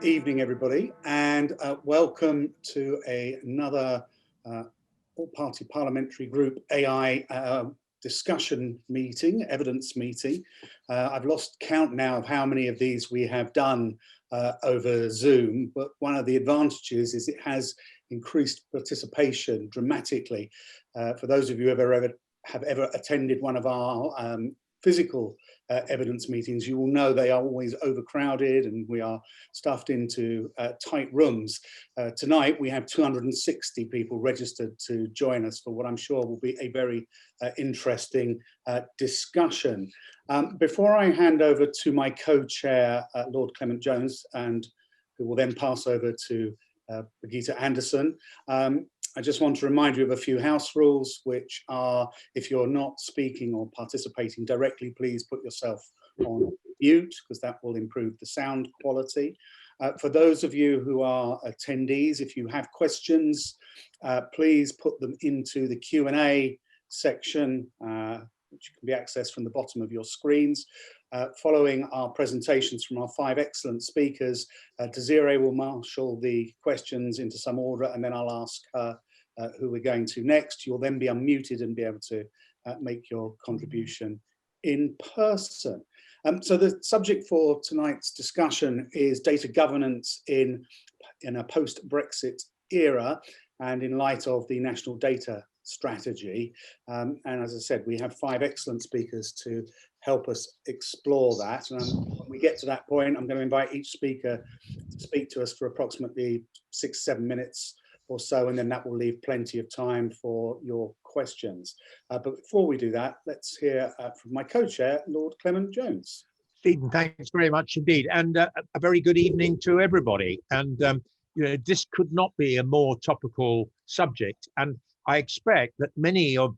evening, everybody, and welcome to another all-party parliamentary group AI discussion meeting, evidence meeting. I've lost count now of how many of these we have done over Zoom, but one of the advantages is it has increased participation dramatically. For those of you who have ever attended one of our physical evidence meetings, you will know they are always overcrowded and we are stuffed into tight rooms. Tonight we have 260 people registered to join us for what I'm sure will be a very interesting discussion. Before I hand over to my co-chair, Lord Clement-Jones, and who will then pass over to Birgitte Andersen, I just want to remind you of a few house rules, which are, if you're not speaking or participating directly, please put yourself on mute, because that will improve the sound quality. For those of you who are attendees, if you have questions, please put them into the Q&A section, which can be accessed from the bottom of your screens. Following our presentations from our 5 excellent speakers, Desiree will marshal the questions into some order, and then I'll ask her who we're going to next. You'll then be unmuted and be able to make your contribution in person. So the subject for tonight's discussion is data governance in a post-Brexit era and in light of the national data strategy. And as I said, we have 5 excellent speakers to help us explore that. And when we get to that point, I'm going to invite each speaker to speak to us for approximately 6-7 minutes or so, and then that will leave plenty of time for your questions. But before we do that, let's hear from my co-chair, Lord Clement-Jones. Stephen, thanks very much indeed, and a very good evening to everybody. And you know, this could not be a more topical subject, and I expect that many of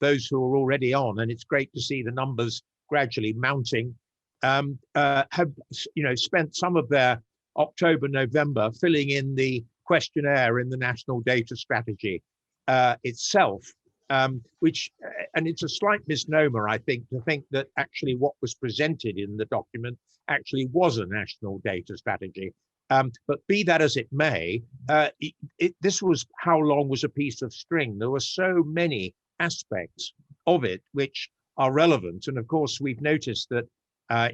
those who are already on, and it's great to see the numbers gradually mounting, have spent some of their October, November filling in the questionnaire in the National Data Strategy itself, which, and it's a slight misnomer, I think, to think that actually what was presented in the document actually was a national data strategy. But be that as it may, this was how long was a piece of string. There were so many aspects of it which are relevant. And of course, we've noticed that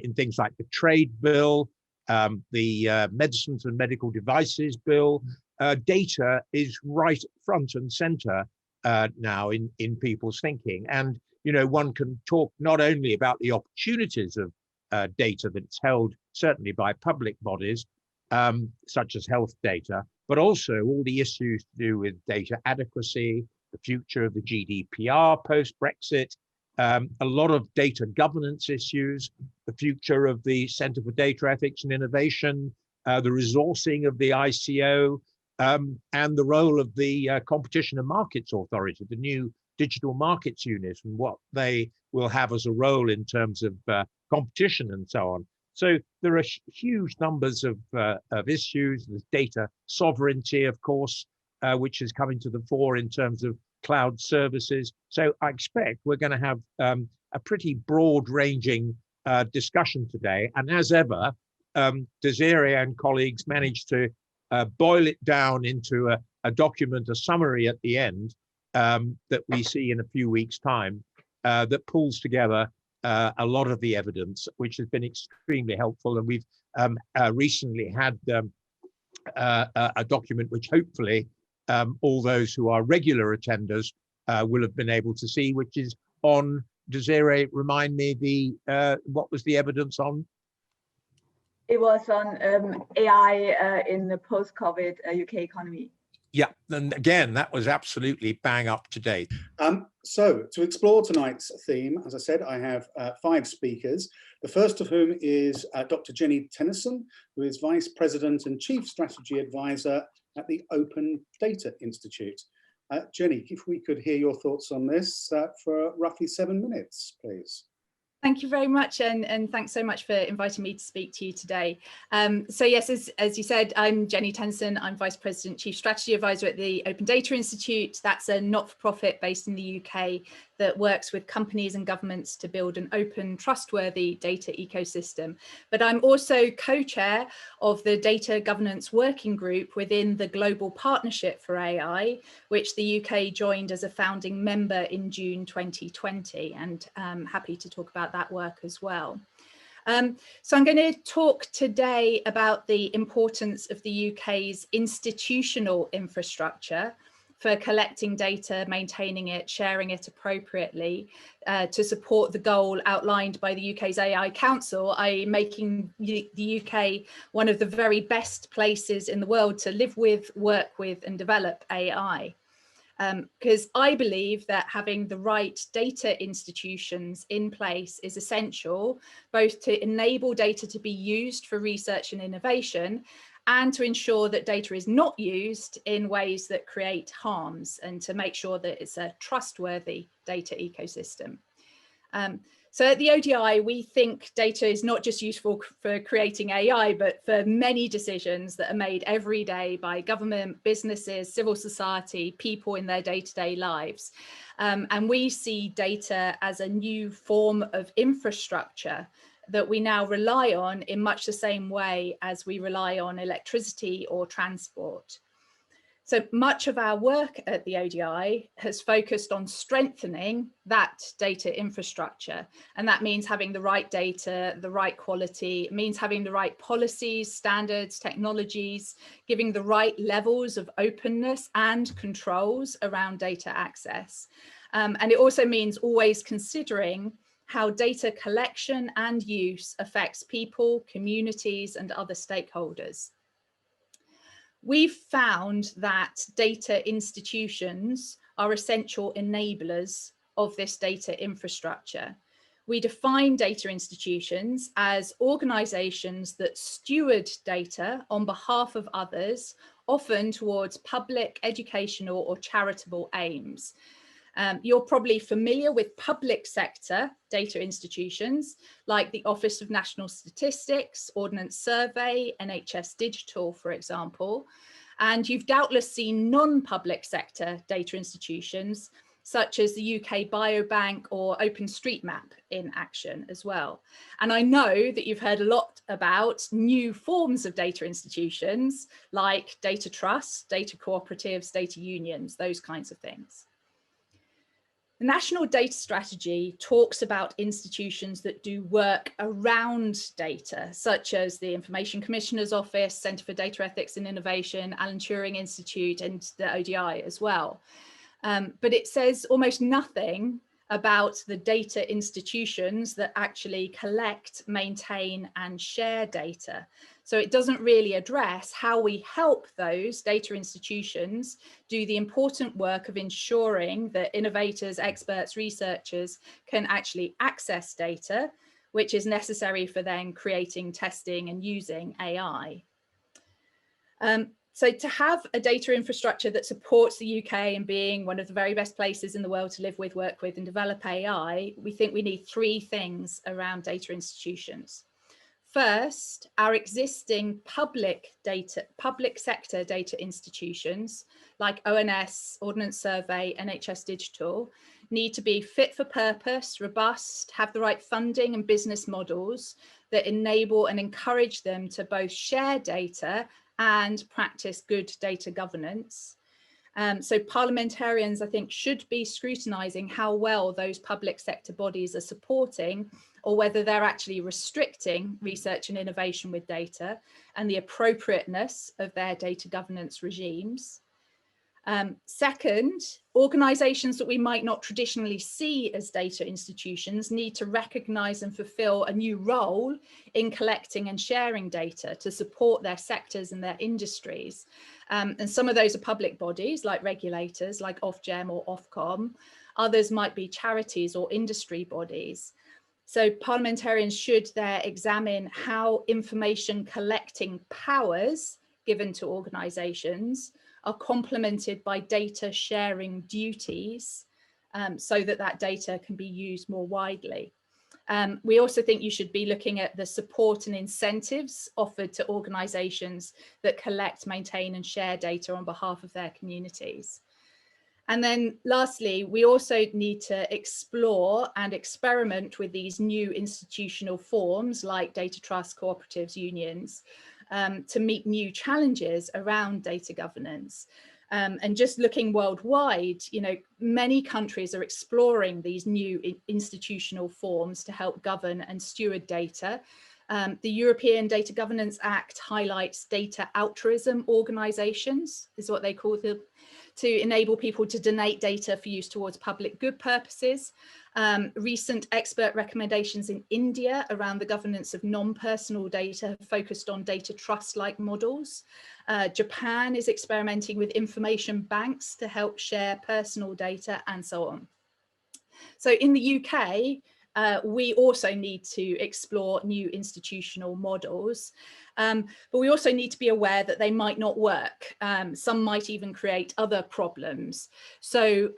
in things like the trade bill, the medicines and medical devices bill, data is right front and center now in people's thinking. And, you know, one can talk not only about the opportunities of data that's held certainly by public bodies, such as health data, but also all the issues to do with data adequacy, the future of the GDPR post-Brexit, a lot of data governance issues, the future of the Centre for Data Ethics and Innovation, the resourcing of the ICO, and the role of the Competition and Markets Authority, the new Digital Markets Unit, and what they will have as a role in terms of competition and so on. So there are huge numbers of issues. There's data sovereignty, of course, which is coming to the fore in terms of cloud services. So I expect we're going to have a pretty broad-ranging discussion today. And as ever, Desiree and colleagues managed to boil it down into a document, a summary at the end that we see in a few weeks' time that pulls together a lot of the evidence, which has been extremely helpful. And we've recently had a document which hopefully all those who are regular attenders will have been able to see, which is on, Desiree, remind me, what was the evidence on? It was on AI in the post-COVID UK economy. Yeah, and again, that was absolutely bang up to date. So to explore tonight's theme, as I said, I have 5 speakers, the first of whom is Dr. Jeni Tennison, who is Vice President and Chief Strategy Advisor at the Open Data Institute. Jeni, if we could hear your thoughts on this for roughly 7 minutes, please. Thank you very much, and thanks so much for inviting me to speak to you today. So yes, as you said, I'm Jeni Tennison. I'm Vice President, Chief Strategy Advisor at the Open Data Institute. That's a not-for-profit based in the UK that works with companies and governments to build an open, trustworthy data ecosystem. But I'm also co-chair of the Data Governance Working Group within the Global Partnership for AI, which the UK joined as a founding member in June 2020, and I'm happy to talk about that work as well. So I'm going to talk today about the importance of the UK's institutional infrastructure for collecting data, maintaining it, sharing it appropriately to support the goal outlined by the UK's AI Council, i.e. making the UK one of the very best places in the world to live with, work with and develop AI. Because I believe that having the right data institutions in place is essential, both to enable data to be used for research and innovation, and to ensure that data is not used in ways that create harms, and to make sure that it's a trustworthy data ecosystem. So at the ODI, we think data is not just useful for creating AI, but for many decisions that are made every day by government, businesses, civil society, people in their day-to-day lives. And we see data as a new form of infrastructure that we now rely on in much the same way as we rely on electricity or transport. So much of our work at the ODI has focused on strengthening that data infrastructure. And that means having the right data, the right quality. It means having the right policies, standards, technologies, giving the right levels of openness and controls around data access. And it also means always considering how data collection and use affects people, communities, and other stakeholders. We've found that data institutions are essential enablers of this data infrastructure. We define data institutions as organizations that steward data on behalf of others, often towards public, educational, or charitable aims. You're probably familiar with public sector data institutions like the Office of National Statistics, Ordnance Survey, NHS Digital, for example. And you've doubtless seen non-public sector data institutions such as the UK Biobank or OpenStreetMap in action as well. And I know that you've heard a lot about new forms of data institutions like data trusts, data cooperatives, data unions, those kinds of things. The National Data Strategy talks about institutions that do work around data, such as the Information Commissioner's Office, Centre for Data Ethics and Innovation, Alan Turing Institute, and the ODI as well. But it says almost nothing about the data institutions that actually collect, maintain, and share data. So it doesn't really address how we help those data institutions do the important work of ensuring that innovators, experts, researchers can actually access data, which is necessary for then creating, testing, and using AI. So to have a data infrastructure that supports the UK in being one of the very best places in the world to live with, work with, and develop AI, we think we need three things around data institutions. First, our existing public sector data institutions like ONS, Ordnance Survey, NHS Digital need to be fit for purpose, robust, have the right funding and business models that enable and encourage them to both share data and practice good data governance. So parliamentarians, I think, should be scrutinising how well those public sector bodies are supporting or whether they're actually restricting research and innovation with data and the appropriateness of their data governance regimes. Second, organisations that we might not traditionally see as data institutions need to recognise and fulfil a new role in collecting and sharing data to support their sectors and their industries. And some of those are public bodies like regulators, like Ofgem or Ofcom. Others might be charities or industry bodies. So parliamentarians should there examine how information collecting powers given to organisations are complemented by data sharing duties so that that data can be used more widely. We also think you should be looking at the support and incentives offered to organisations that collect, maintain and share data on behalf of their communities. And then lastly, we also need to explore and experiment with these new institutional forms like data trusts, cooperatives, unions, to meet new challenges around data governance. And just looking worldwide, you know, many countries are exploring these new institutional forms to help govern and steward data. The European Data Governance Act highlights data altruism organisations, is what they call them, to enable people to donate data for use towards public good purposes. Recent expert recommendations in India around the governance of non-personal data have focused on data trust-like models. Japan is experimenting with information banks to help share personal data and so on. So in the UK, we also need to explore new institutional models, but we also need to be aware that they might not work. Some might even create other problems. So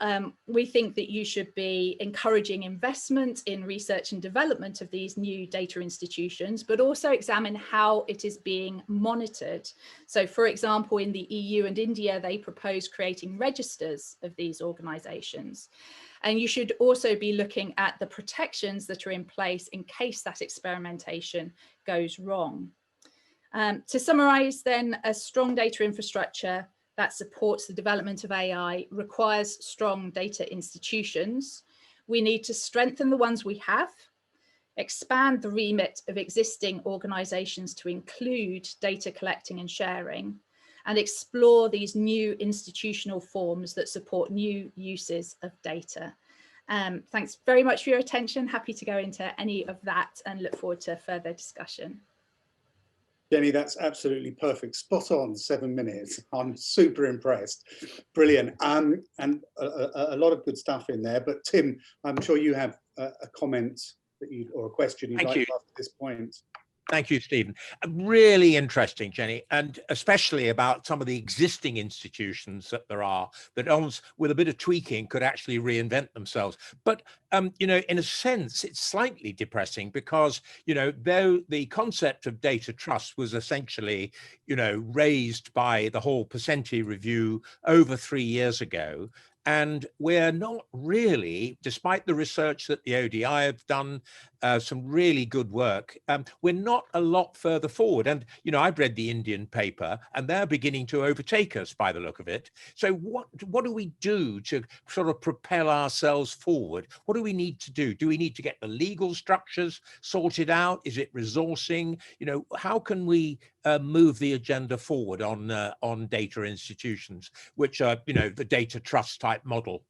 we think that you should be encouraging investment in research and development of these new data institutions, but also examine how it is being monitored. So for example, in the EU and India, they propose creating registers of these organisations. And you should also be looking at the protections that are in place in case that experimentation goes wrong. To summarise then, a strong data infrastructure that supports the development of AI requires strong data institutions. We need to strengthen the ones we have, expand the remit of existing organisations to include data collecting and sharing, and explore these new institutional forms that support new uses of data. Thanks very much for your attention. Happy to go into any of that and look forward to further discussion. Jeni, that's absolutely perfect. Spot on, 7 minutes. I'm super impressed. Brilliant. And a lot of good stuff in there. But Tim, I'm sure you have a comment that you, or a question you'd like to ask at this point. Thank you, Stephen. Really interesting, Jeni, and especially about some of the existing institutions that there are that with a bit of tweaking could actually reinvent themselves. But, you know, in a sense, it's slightly depressing because, you know, though the concept of data trust was essentially, you know, raised by the whole Percenti review over 3 years ago, and we're not really, despite the research that the ODI have done, some really good work, we're not a lot further forward. And, you know, I've read the Indian paper and they're beginning to overtake us by the look of it. So what do we do to sort of propel ourselves forward? What do we need to do? Do we need to get the legal structures sorted out? Is it resourcing? You know, how can we move the agenda forward on data institutions, which are, you know, the data trust type model?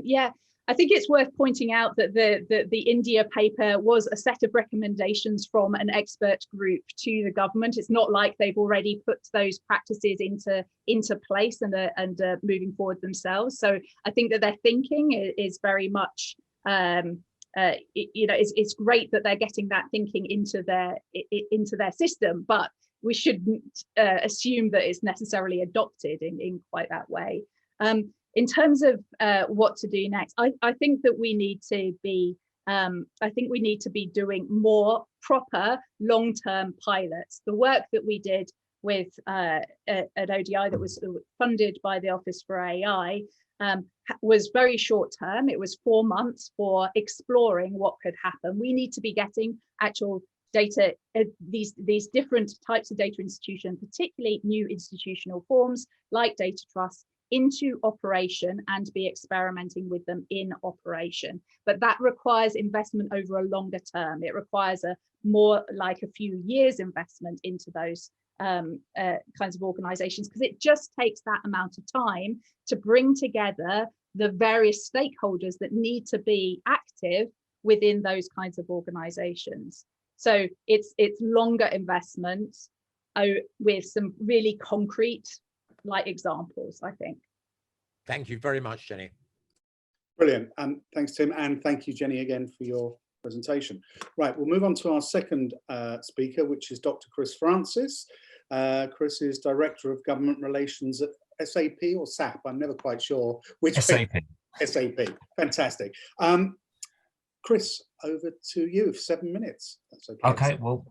Yeah, I think it's worth pointing out that the India paper was a set of recommendations from an expert group to the government. It's not like they've already put those practices into place and are moving forward themselves. So I think that their thinking is very much, you know, it's great that they're getting that thinking into their system, but we shouldn't assume that it's necessarily adopted in quite that way. In terms of what to do next, I think that we need to be doing more proper long-term pilots. The work that we did with at ODI that was funded by the Office for AI was very short term. It was 4 months for exploring what could happen. We need to be getting actual data, these different types of data institution, particularly new institutional forms like data trusts, into operation and be experimenting with them in operation. But that requires investment over a longer term. It requires a more like a few years investment into those kinds of organizations, because it just takes that amount of time to bring together the various stakeholders that need to be active within those kinds of organizations. So it's longer investment with some really concrete like examples, I think. Thank you very much, Jeni. Brilliant. Thanks, Tim. And thank you, Jeni, again for your presentation. Right, we'll move on to our second speaker, which is Dr. Chris Francis. Chris is Director of Government Relations at SAP or SAP. I'm never quite sure which. SAP. SAP. Fantastic. Chris, over to you for 7 minutes. That's okay. Okay, well,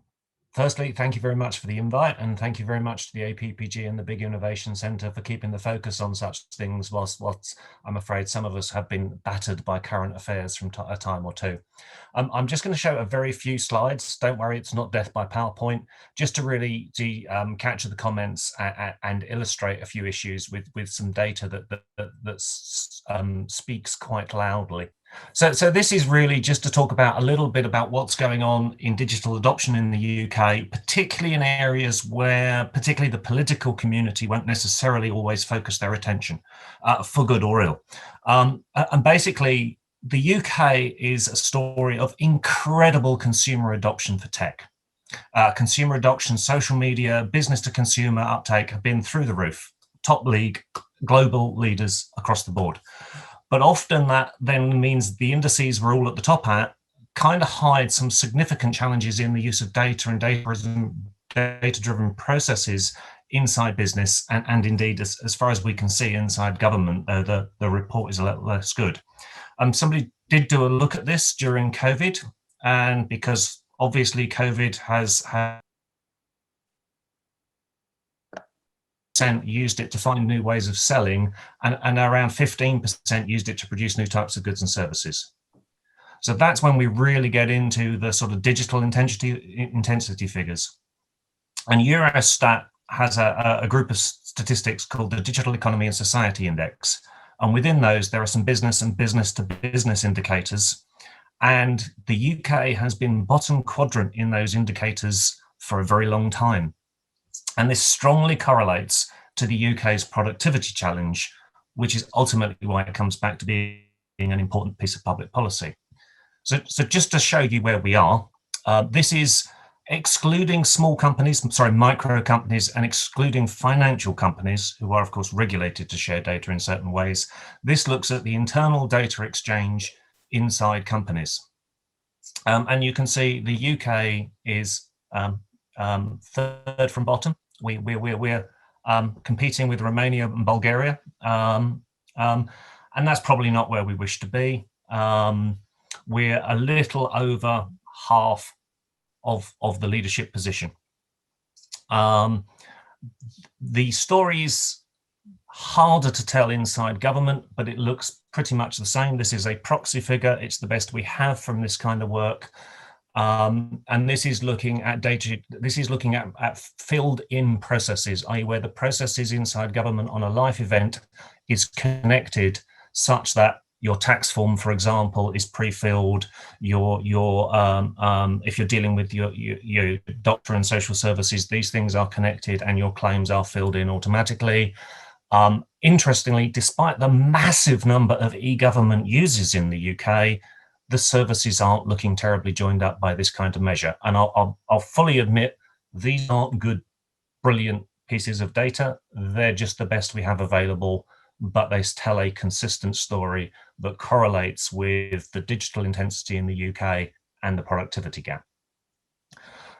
firstly, thank you very much for the invite, and thank you very much to the APPG and the Big Innovation Centre for keeping the focus on such things whilst I'm afraid some of us have been battered by current affairs from a time or two. I'm just going to show a very few slides. Don't worry, it's not death by PowerPoint, just to really capture the comments and illustrate a few issues with some data that speaks quite loudly. So this is really just to talk about a little bit about what's going on in digital adoption in the UK, particularly in areas where particularly the political community won't necessarily always focus their attention, for good or ill. And basically, the UK is a story of incredible consumer adoption for tech. Consumer adoption, social media, business to consumer uptake have been through the roof, top league, global leaders across the board. But often that then means the indices we're all at the top at kind of hide some significant challenges in the use of data and data-driven processes inside business and indeed, as far as we can see, inside government, though the report is a little less good. Somebody did do a look at this during COVID, and because obviously COVID has used it to find new ways of selling, and around 15% used it to produce new types of goods and services. So that's when we really get into the sort of digital intensity figures. And Eurostat has a group of statistics called the Digital Economy and Society Index. And within those, there are some business and business to business indicators. And the UK has been bottom quadrant in those indicators for a very long time. And this strongly correlates to the UK's productivity challenge, which is ultimately why it comes back to being an important piece of public policy. So just to show you where we are, this is excluding small companies, micro companies, and excluding financial companies, who are of course regulated to share data in certain ways. This looks at the internal data exchange inside companies. And you can see the UK is third from bottom. We're competing with Romania and Bulgaria, and that's probably not where we wish to be. We're a little over half of the leadership position. The story's harder to tell inside government, but it looks pretty much the same. This is a proxy figure. It's the best we have from this kind of work. And this is looking at data, this is looking at filled-in processes, i.e. where the processes inside government on a live event is connected such that your tax form, for example, is pre-filled, if you're dealing with your doctor and social services, these things are connected and your claims are filled in automatically. Interestingly, despite the massive number of e-government users in the UK, the services aren't looking terribly joined up by this kind of measure. And I'll fully admit, these aren't good, brilliant pieces of data. They're just the best we have available, but they tell a consistent story that correlates with the digital intensity in the UK and the productivity gap.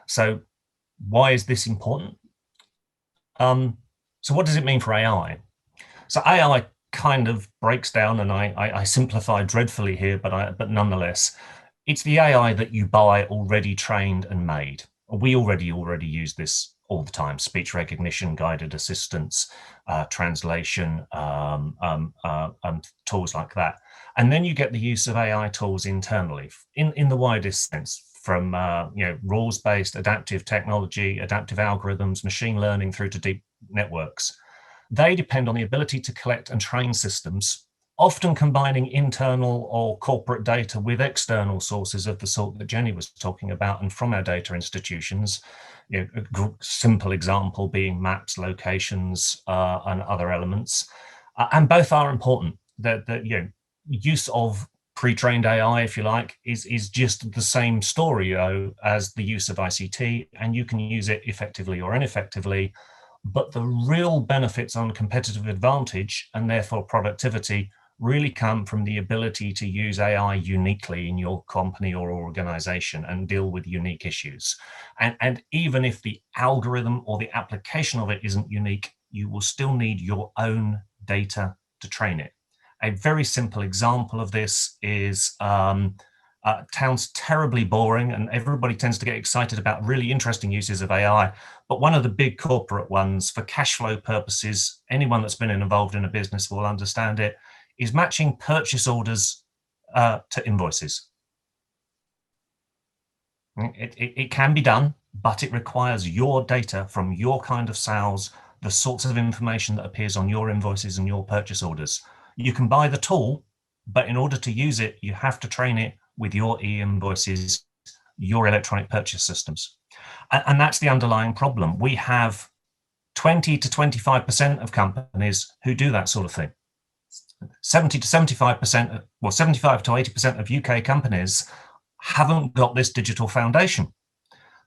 So why is this important? So what does it mean for AI? So AI kind of breaks down, and I simplify dreadfully here, but nonetheless, it's the AI that you buy already trained and made. We already use this all the time: speech recognition, guided assistance, translation, tools like that. And then you get the use of AI tools internally in the widest sense, from rules-based adaptive technology, adaptive algorithms, machine learning through to deep networks. They depend on the ability to collect and train systems, often combining internal or corporate data with external sources of the sort that Jeni was talking about, and from our data institutions. A simple example being maps, locations, and other elements. And both are important. The use of pre-trained AI, if you like, is just the same story as the use of ICT, and you can use it effectively or ineffectively. But the real benefits on competitive advantage, and therefore productivity, really come from the ability to use AI uniquely in your company or organization and deal with unique issues. And even if the algorithm or the application of it isn't unique, you will still need your own data to train it. A very simple example of this is sounds terribly boring, and everybody tends to get excited about really interesting uses of AI. But one of the big corporate ones for cash flow purposes, anyone that's been involved in a business will understand it, is matching purchase orders to invoices. It can be done, but it requires your data from your kind of sales, the sorts of information that appears on your invoices and your purchase orders. You can buy the tool, but in order to use it, you have to train it with your e-invoices, your electronic purchase systems. And that's the underlying problem. We have 20 to 25% of companies who do that sort of thing. 70 to 75%, well, 75 to 80% of UK companies haven't got this digital foundation.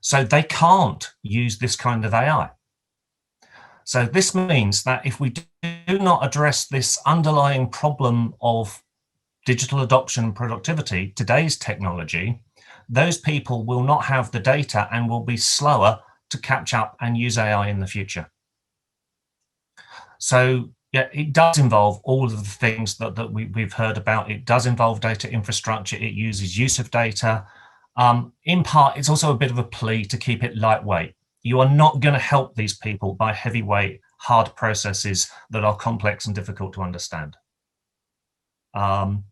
So they can't use this kind of AI. So this means that if we do not address this underlying problem of digital adoption and productivity, today's technology, those people will not have the data and will be slower to catch up and use AI in the future. So yeah, it does involve all of the things that we've heard about. It does involve data infrastructure. It uses use of data. In part, it's also a bit of a plea to keep it lightweight. You are not going to help these people by heavyweight, hard processes that are complex and difficult to understand. And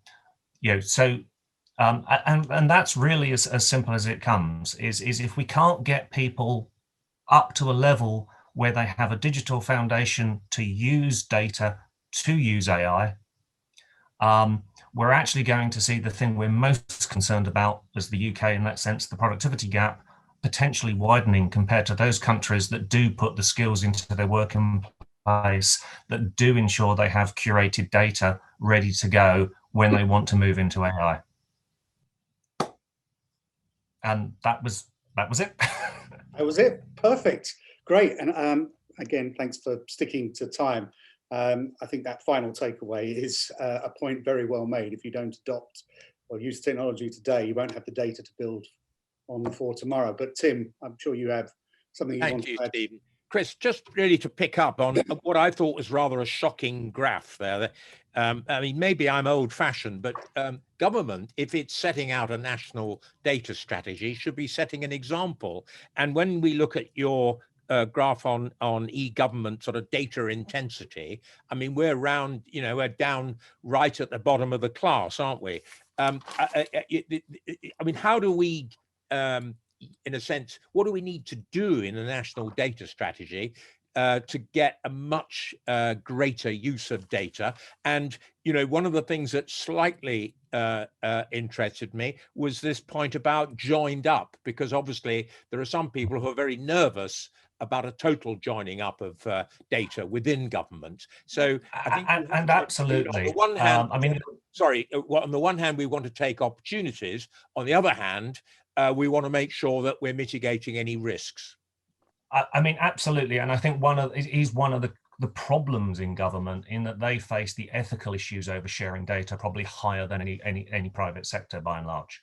that's really as simple as it comes, is if we can't get people up to a level where they have a digital foundation to use data, to use AI, we're actually going to see the thing we're most concerned about as the UK in that sense, the productivity gap, potentially widening compared to those countries that do put the skills into their working place, that do ensure they have curated data ready to go when they want to move into AI. And that was it. That was it. Perfect. Great. And again, thanks for sticking to time. I think that final takeaway is a point very well made. If you don't adopt or use technology today, you won't have the data to build on for tomorrow. But Tim, I'm sure you have something you want to add. Stephen. Chris, just really to pick up on what I thought was rather a shocking graph there. I mean, maybe I'm old-fashioned, but government, if it's setting out a national data strategy, should be setting an example. And when we look at your graph on e-government sort of data intensity, I mean, we're down right at the bottom of the class, aren't we? I mean, how do we, in a sense, what do we need to do in a national data strategy to get a much greater use of data? And, one of the things that slightly interested me was this point about joined up, because obviously there are some people who are very nervous about a total joining up of data within government. So I think, and absolutely, on the one hand, I mean, on the one hand, we want to take opportunities. On the other hand, we want to make sure that we're mitigating any risks. I mean, absolutely, and I think it is one of the problems in government, in that they face the ethical issues over sharing data probably higher than any private sector by and large.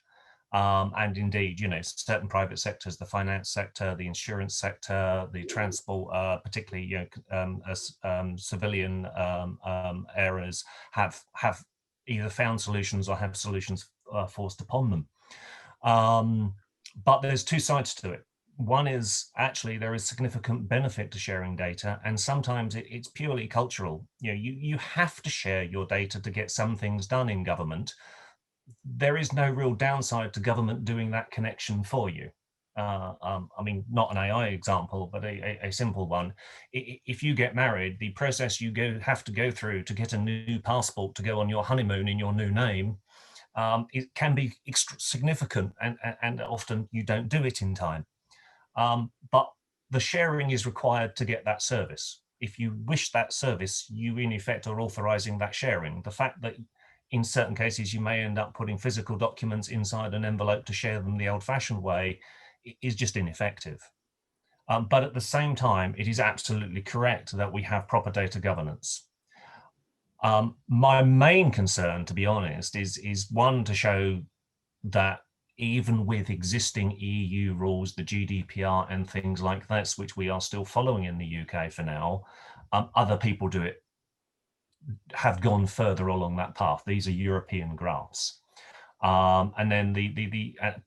And indeed, certain private sectors, the finance sector, the insurance sector, the transport, particularly civilian areas, have either found solutions or have solutions forced upon them. But there's two sides to it. One is actually there is significant benefit to sharing data, and sometimes it's purely cultural. You have to share your data to get some things done in government. There is no real downside to government doing that connection for you. I mean, not an AI example, but a simple one. If you get married, the process you have to go through to get a new passport to go on your honeymoon in your new name, it can be significant, and often you don't do it in time. But the sharing is required to get that service. If you wish that service, you in effect are authorizing that sharing. The fact that in certain cases you may end up putting physical documents inside an envelope to share them the old-fashioned way is just ineffective. But at the same time, it is absolutely correct that we have proper data governance. My main concern, to be honest, is one, to show that even with existing EU rules, the GDPR and things like this, which we are still following in the UK for now, other people have gone further along that path. These are European graphs. And then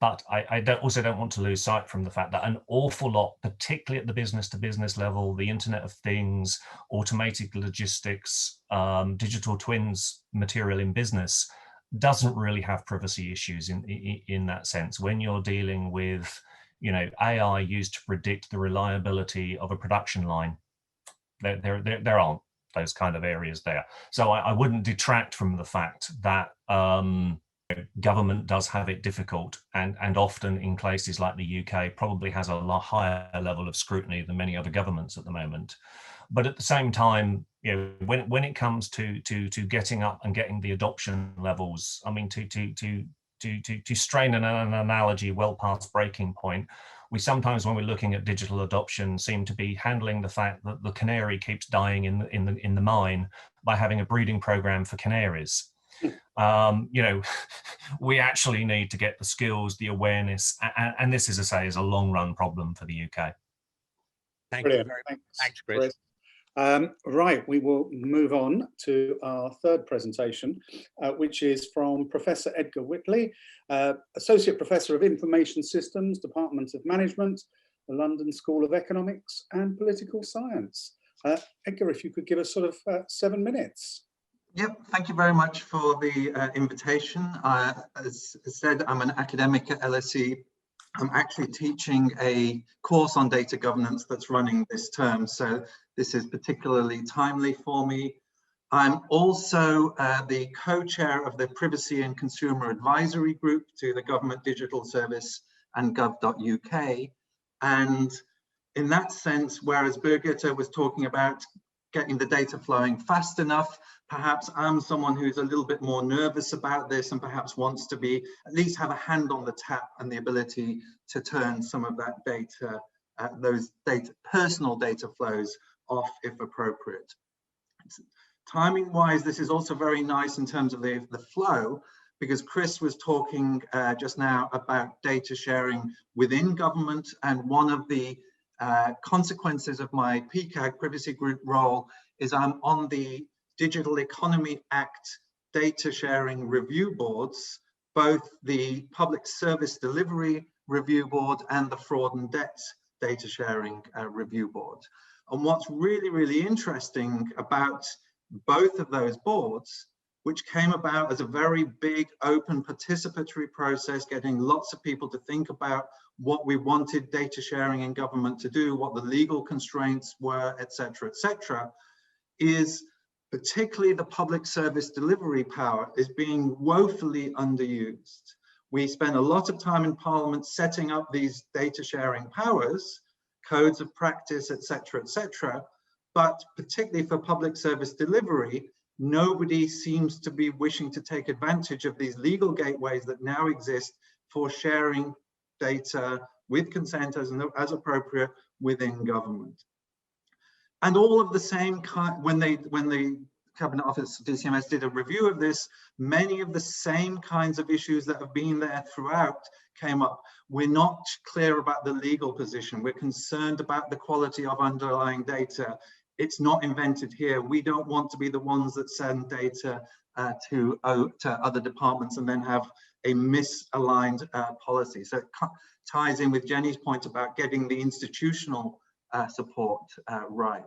but I also don't want to lose sight from the fact that an awful lot, particularly at the business to business level, the Internet of Things, automated logistics, digital twins material in business, doesn't really have privacy issues in that sense. When you're dealing with, you know, AI used to predict the reliability of a production line, there aren't those kind of areas there. So I wouldn't detract from the fact that government does have it difficult, and often in places like the UK probably has a lot higher level of scrutiny than many other governments at the moment. But at the same time, you know, when it comes to getting up and getting the adoption levels, I mean, to strain an analogy well past breaking point, we sometimes, when we're looking at digital adoption, seem to be handling the fact that the canary keeps dying in the mine by having a breeding program for canaries. You know, we actually need to get the skills, the awareness, and this, as I say, is a long run problem for the UK. Thank you very much. Thanks, Chris. Right, we will move on to our third presentation, which is from Professor Edgar Whitley, Associate Professor of Information Systems, Department of Management, the London School of Economics and Political Science. Edgar, if you could give us sort of 7 minutes. Yep, thank you very much for the invitation. As said, I'm an academic at LSE. I'm actually teaching a course on data governance that's running this term, so this is particularly timely for me. I'm also the co-chair of the Privacy and Consumer Advisory Group to the Government Digital Service and gov.uk. And in that sense, whereas Birgitte was talking about getting the data flowing fast enough, perhaps I'm someone who's a little bit more nervous about this and perhaps wants to be, at least have a hand on the tap and the ability to turn some of that data, those personal data flows off if appropriate. Timing wise, this is also very nice in terms of the flow, because Chris was talking just now about data sharing within government, and one of the consequences of my PCAG Privacy Group role is I'm on the Digital Economy Act data sharing review boards, both the Public Service Delivery Review Board and the Fraud and Debt Data Sharing Review Board. And what's really, really interesting about both of those boards, which came about as a very big, open, participatory process, getting lots of people to think about what we wanted data sharing in government to do, what the legal constraints were, etc., is particularly the public service delivery power is being woefully underused. We spend a lot of time in Parliament setting up these data sharing powers, codes of practice, etc., but particularly for public service delivery, nobody seems to be wishing to take advantage of these legal gateways that now exist for sharing data with consent as appropriate within government. And all of the same kind, when the Cabinet Office DCMS did a review of this, many of the same kinds of issues that have been there throughout came up. We're not clear about the legal position. We're concerned about the quality of underlying data. It's not invented here. We don't want to be the ones that send data to other departments and then have a misaligned policy. So it ties in with Jeni's point about getting the institutional support right.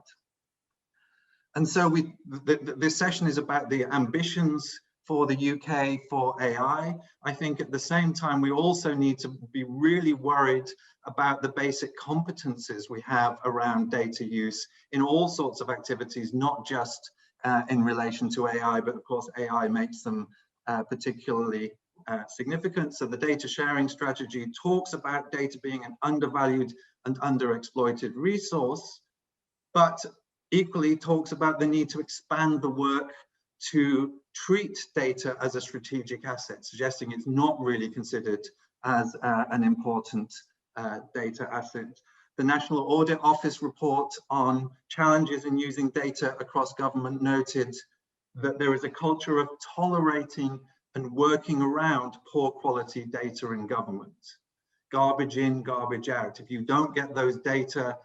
And so this session is about the ambitions for the UK for AI. I think at the same time, we also need to be really worried about the basic competencies we have around data use in all sorts of activities, not just in relation to AI, but of course AI makes them particularly significant. So the data sharing strategy talks about data being an undervalued and underexploited resource, but equally talks about the need to expand the work to treat data as a strategic asset, suggesting it's not really considered as an important data asset. The National Audit Office report on challenges in using data across government noted that there is a culture of tolerating and working around poor quality data in government. Garbage in, garbage out. If you don't get those data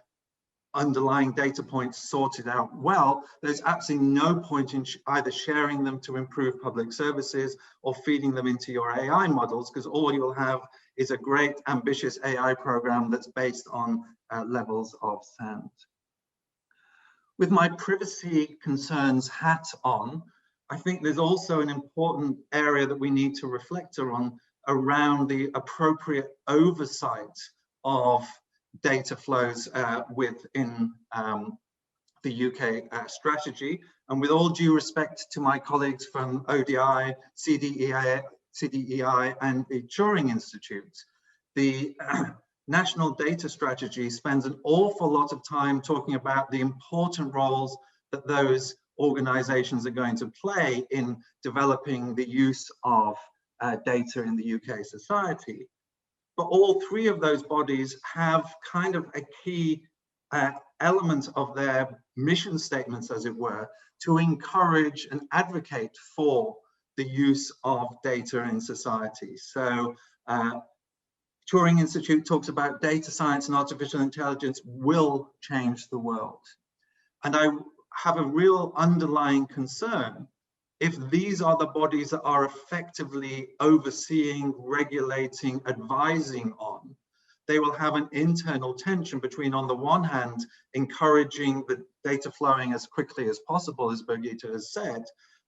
underlying data points sorted out well, there's absolutely no point in either sharing them to improve public services or feeding them into your AI models, because all you'll have is a great ambitious AI program that's based on levels of sand. With my privacy concerns hat on, I think there's also an important area that we need to reflect on around the appropriate oversight of data flows within the UK strategy. And with all due respect to my colleagues from ODI, CDEI and the Turing Institute, the National Data Strategy spends an awful lot of time talking about the important roles that those organizations are going to play in developing the use of data in the UK society. But all three of those bodies have kind of a key element of their mission statements, as it were, to encourage and advocate for the use of data in society. So Turing Institute talks about data science and artificial intelligence will change the world. And I have a real underlying concern if these are the bodies that are effectively overseeing, regulating, advising on, they will have an internal tension between, on the one hand, encouraging the data flowing as quickly as possible, as Birgitte has said,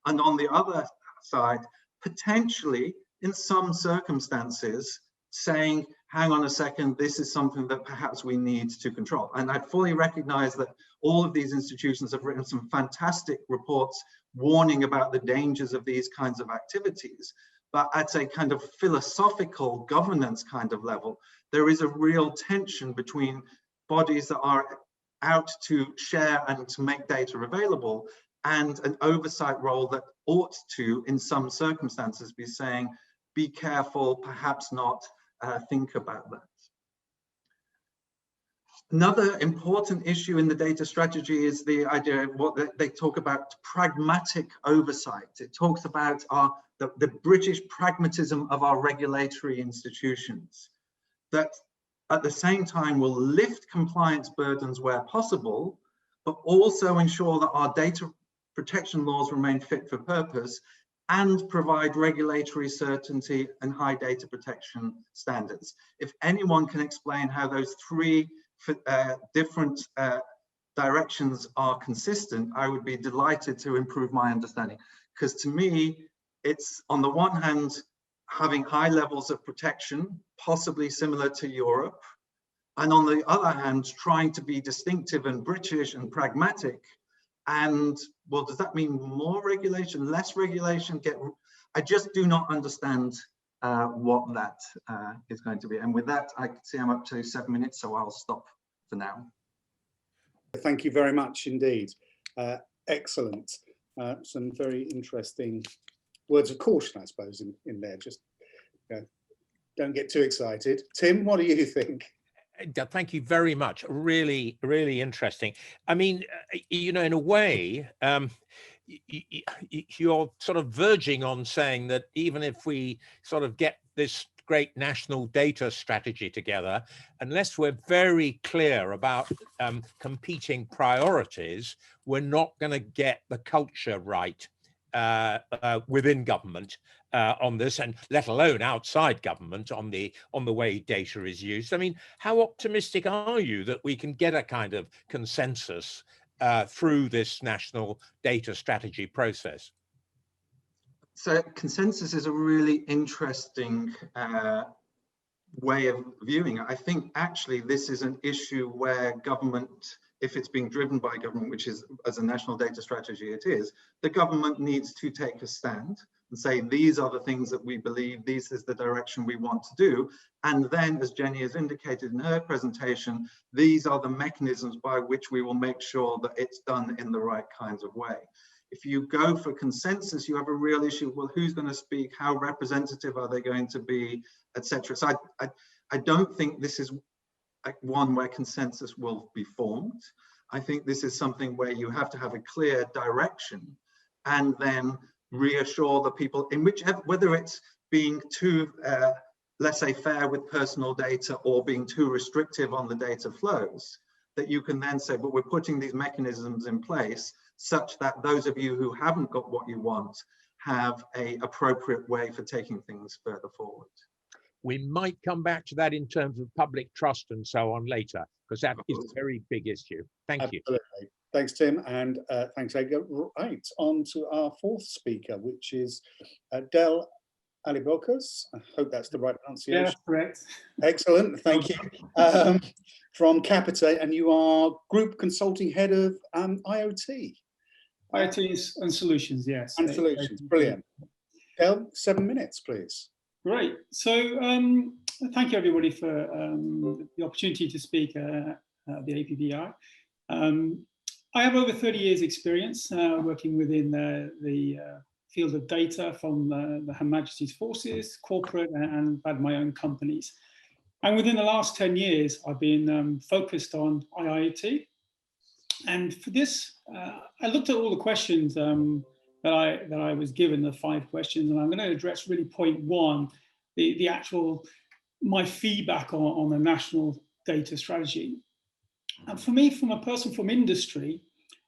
and on the other side, potentially, in some circumstances, saying, hang on a second, this is something that perhaps we need to control. And I fully recognize that all of these institutions have written some fantastic reports warning about the dangers of these kinds of activities. But at a kind of philosophical governance kind of level, there is a real tension between bodies that are out to share and to make data available and an oversight role that ought to, in some circumstances, be saying, be careful, perhaps not, think about that. Another important issue in the data strategy is the idea of what they talk about, pragmatic oversight. It talks about the British pragmatism of our regulatory institutions, that at the same time will lift compliance burdens where possible, but also ensure that our data protection laws remain fit for purpose and provide regulatory certainty and high data protection standards. If anyone can explain how those three different directions are consistent, I would be delighted to improve my understanding. Because to me, it's on the one hand, having high levels of protection, possibly similar to Europe, and on the other hand, trying to be distinctive and British and pragmatic. And well, does that mean more regulation, less regulation? I just do not understand what that is going to be. And with that, I can see I'm up to 7 minutes, so I'll stop for now. Thank you very much indeed. Excellent. Some very interesting words of caution, I suppose, in there. Just don't get too excited. Tim, what do you think? Thank you very much. Really, really interesting. I mean, you know, in a way, you're sort of verging on saying that even if we sort of get this great national data strategy together, unless we're very clear about competing priorities, we're not going to get the culture right within government on this, and let alone outside government on the way data is used. I mean, how optimistic are you that we can get a kind of consensus through this national data strategy process? So consensus is a really interesting way of viewing it. I think actually this is an issue where government, if it's being driven by government, which is as a national data strategy it is, the government needs to take a stand and say, these are the things that we believe, this is the direction we want to do. And then, as Jeni has indicated in her presentation, these are the mechanisms by which we will make sure that it's done in the right kinds of way. If you go for consensus, you have a real issue. Well, who's going to speak? How representative are they going to be, etc.? So I don't think this is one where consensus will be formed. I think this is something where you have to have a clear direction and then reassure the people in whichever, whether it's being too laissez-faire with personal data or being too restrictive on the data flows. that you can then say, but we're putting these mechanisms in place such that those of you who haven't got what you want have an appropriate way for taking things further forward. We might come back to that in terms of public trust and so on later, because that is a very big issue. Thank you. Absolutely. Thanks, Tim, and thanks, Edgar. Right, on to our fourth speaker, which is Del Alibocus. I hope that's the right pronunciation. Yeah, correct. Excellent, thank you. From Capita, and you are Group Consulting Head of IoT. IoTs and solutions, yes. And solutions, brilliant. Del, 7 minutes, please. Great. So thank you, everybody, for the opportunity to speak at the APPG. I have over 30 years experience working within the field of data from the Her Majesty's Forces, corporate, and had my own companies. And within the last 10 years, I've been focused on IoT. And for this, I looked at all the questions that I was given, the 5 questions, and I'm going to address really point 1, the actual, my feedback on the national data strategy. And for me, from a person from industry,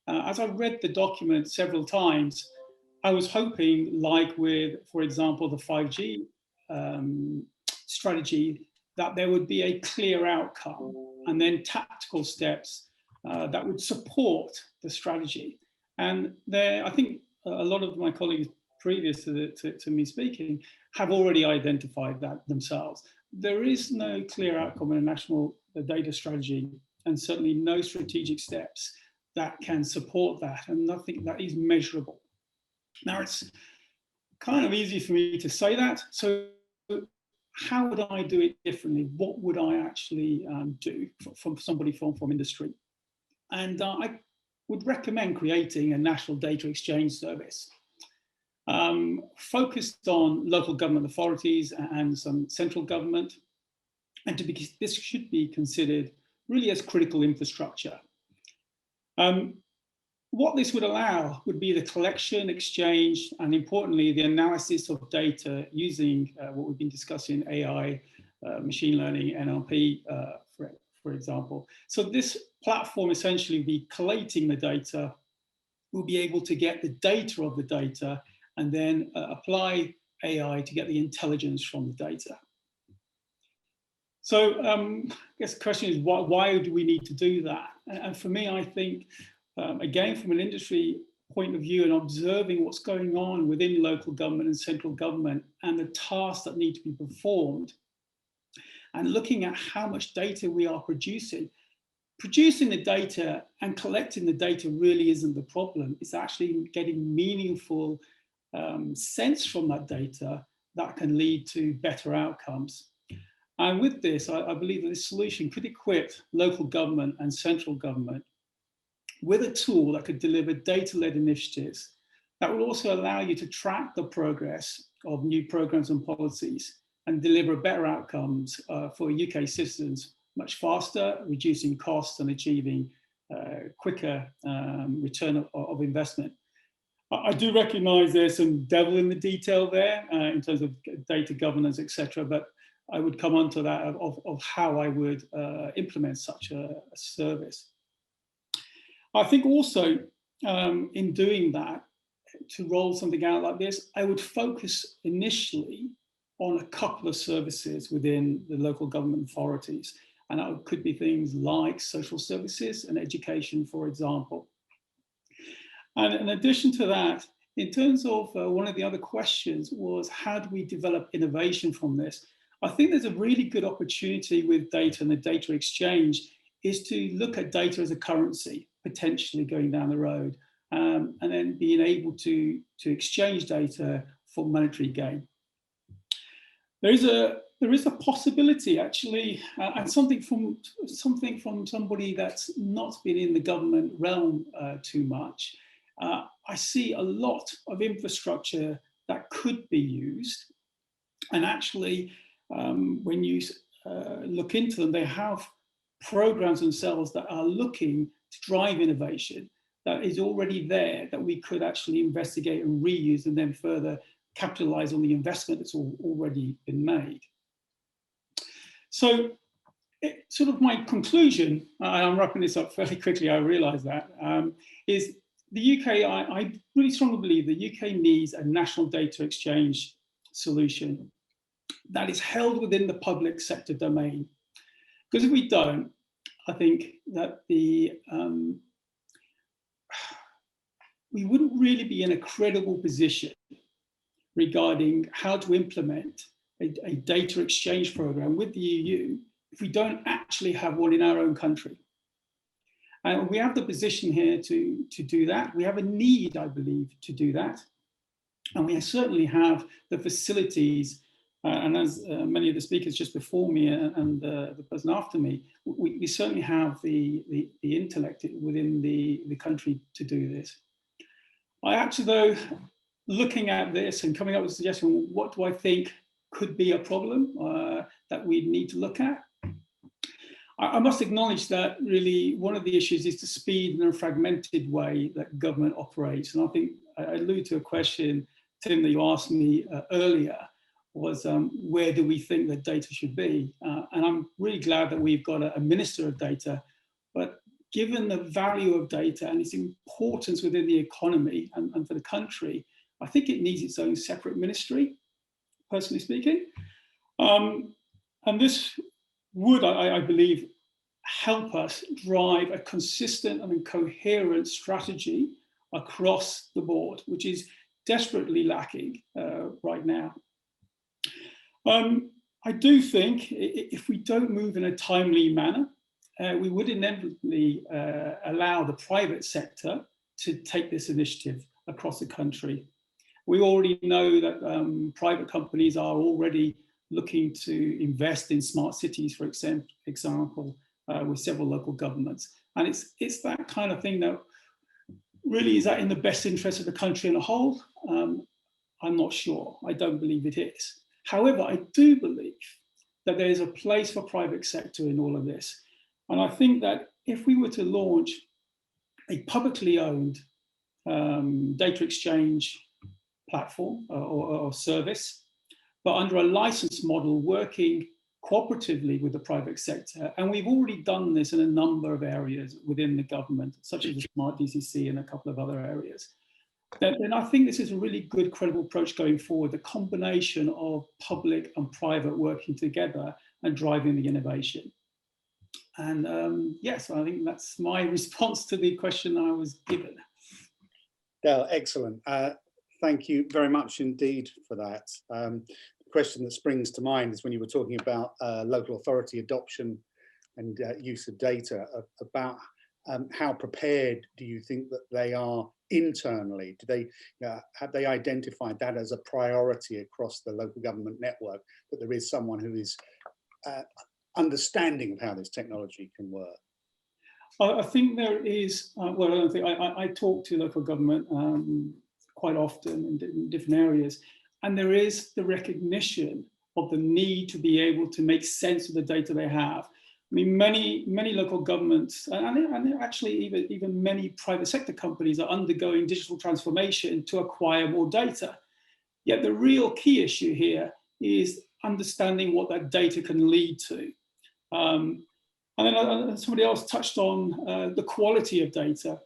as I read the document several times, I was hoping, like with, for example, the 5G strategy, that there would be a clear outcome and then tactical steps that would support the strategy. And there, I think a lot of my colleagues previous to me speaking have already identified that themselves. There is no clear outcome in a national data strategy, and certainly no strategic steps that can support that, and nothing that is measurable. Now, it's kind of easy for me to say that. So how would I do it differently? What would I actually do from somebody from industry? And I would recommend creating a national data exchange service focused on local government authorities and some central government. And this should be considered really as critical infrastructure. What this would allow would be the collection, exchange, and importantly, the analysis of data using what we've been discussing, AI, machine learning, NLP, for example. So this platform essentially will be collating the data. We'll be able to get the data of the data and then apply AI to get the intelligence from the data. So I guess the question is, why do we need to do that? And for me, I think, again, from an industry point of view and observing what's going on within local government and central government and the tasks that need to be performed, and looking at how much data we are producing the data and collecting the data really isn't the problem. It's actually getting meaningful sense from that data that can lead to better outcomes. And with this, I believe that this solution could equip local government and central government with a tool that could deliver data-led initiatives that will also allow you to track the progress of new programs and policies and deliver better outcomes for UK citizens much faster, reducing costs and achieving quicker return of investment. I do recognise there's some devil in the detail there in terms of data governance, etc. But I would come on to that of how I would implement such a service. I think also in doing that, to roll something out like this, I would focus initially on a couple of services within the local government authorities. And that could be things like social services and education, for example. And in addition to that, in terms of one of the other questions was, how do we develop innovation from this? I think there's a really good opportunity with data and the data exchange is to look at data as a currency, potentially going down the road, and then being able to exchange data for monetary gain. There is a possibility actually, and something from somebody that's not been in the government realm too much. I see a lot of infrastructure that could be used, and actually, when you look into them, they have programs themselves that are looking to drive innovation that is already there that we could actually investigate and reuse and then further capitalize on the investment that's already been made. So sort of my conclusion, and I'm wrapping this up fairly quickly, I realise that, is the UK, I really strongly believe the UK needs a national data exchange solution that is held within the public sector domain. Because if we don't, I think that we wouldn't really be in a credible position regarding how to implement a data exchange program with the EU if we don't actually have one in our own country. And we have the position here to do that. We have a need, I believe, to do that. And we certainly have the facilities, and as many of the speakers just before me and the person after me, we certainly have the intellect within the country to do this. I actually, though, looking at this and coming up with a suggestion, what do I think could be a problem that we need to look at? I must acknowledge that really one of the issues is the speed and the fragmented way that government operates. And I think I allude to a question, Tim, that you asked me earlier, was where do we think that data should be? And I'm really glad that we've got a minister of data, but given the value of data and its importance within the economy and for the country, I think it needs its own separate ministry, personally speaking. And this would, I believe, help us drive a consistent and coherent strategy across the board, which is desperately lacking right now. I do think if we don't move in a timely manner, we would inevitably allow the private sector to take this initiative across the country. We already know that private companies are already looking to invest in smart cities, for example, with several local governments. And it's that kind of thing that really is that in the best interest of the country in a whole? I'm not sure. I don't believe it is. However, I do believe that there is a place for private sector in all of this. And I think that if we were to launch a publicly owned data exchange platform or service, but under a license model working cooperatively with the private sector, and we've already done this in a number of areas within the government, such as the Smart DCC and a couple of other areas, then I think this is a really good, credible approach going forward, the combination of public and private working together and driving the innovation. And yes, I think that's my response to the question I was given. Dale, excellent. Thank you very much indeed for that. The question that springs to mind is when you were talking about local authority adoption and use of data, about how prepared do you think that they are internally? Do they have they identified that as a priority across the local government network, that there is someone who is understanding of how this technology can work? I think there is, well, I don't think, I talk to local government quite often in different areas, and there is the recognition of the need to be able to make sense of the data they have. I mean, many local governments, and actually even many private sector companies are undergoing digital transformation to acquire more data. Yet the real key issue here is understanding what that data can lead to. And then somebody else touched on the quality of data.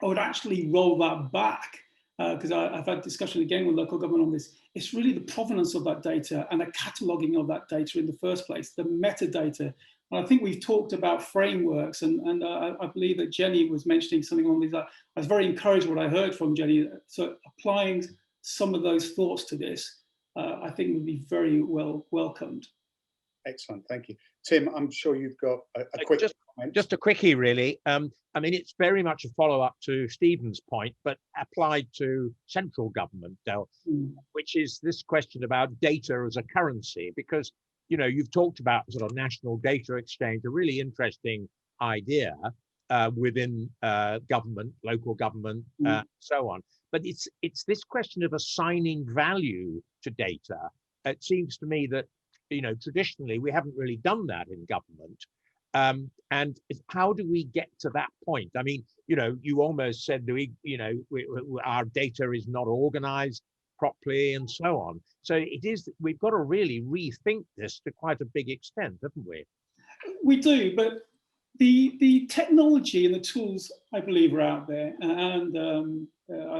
I would actually roll that back because I've had discussion again with local government on this. It's really the provenance of that data and the cataloging of that data in the first place, the metadata. And I think we've talked about frameworks, and I believe that Jeni was mentioning something on these. I was very encouraged what I heard from Jeni. So applying some of those thoughts to this, I think would be very well welcomed. Excellent, thank you. Tim, I'm sure you've got a quick comment. Just a quickie, really. I mean, it's very much a follow-up to Stephen's point, but applied to central government, Del, which is this question about data as a currency, because you know, you've talked about sort of national data exchange, a really interesting idea within government, local government, so on. But it's this question of assigning value to data. It seems to me that, you know, traditionally we haven't really done that in government. And how do we get to that point? I mean, you know, you almost said, our data is not organized properly and so on. So it is, we've got to really rethink this to quite a big extent, haven't we? We do, but the technology and the tools, I believe, are out there. And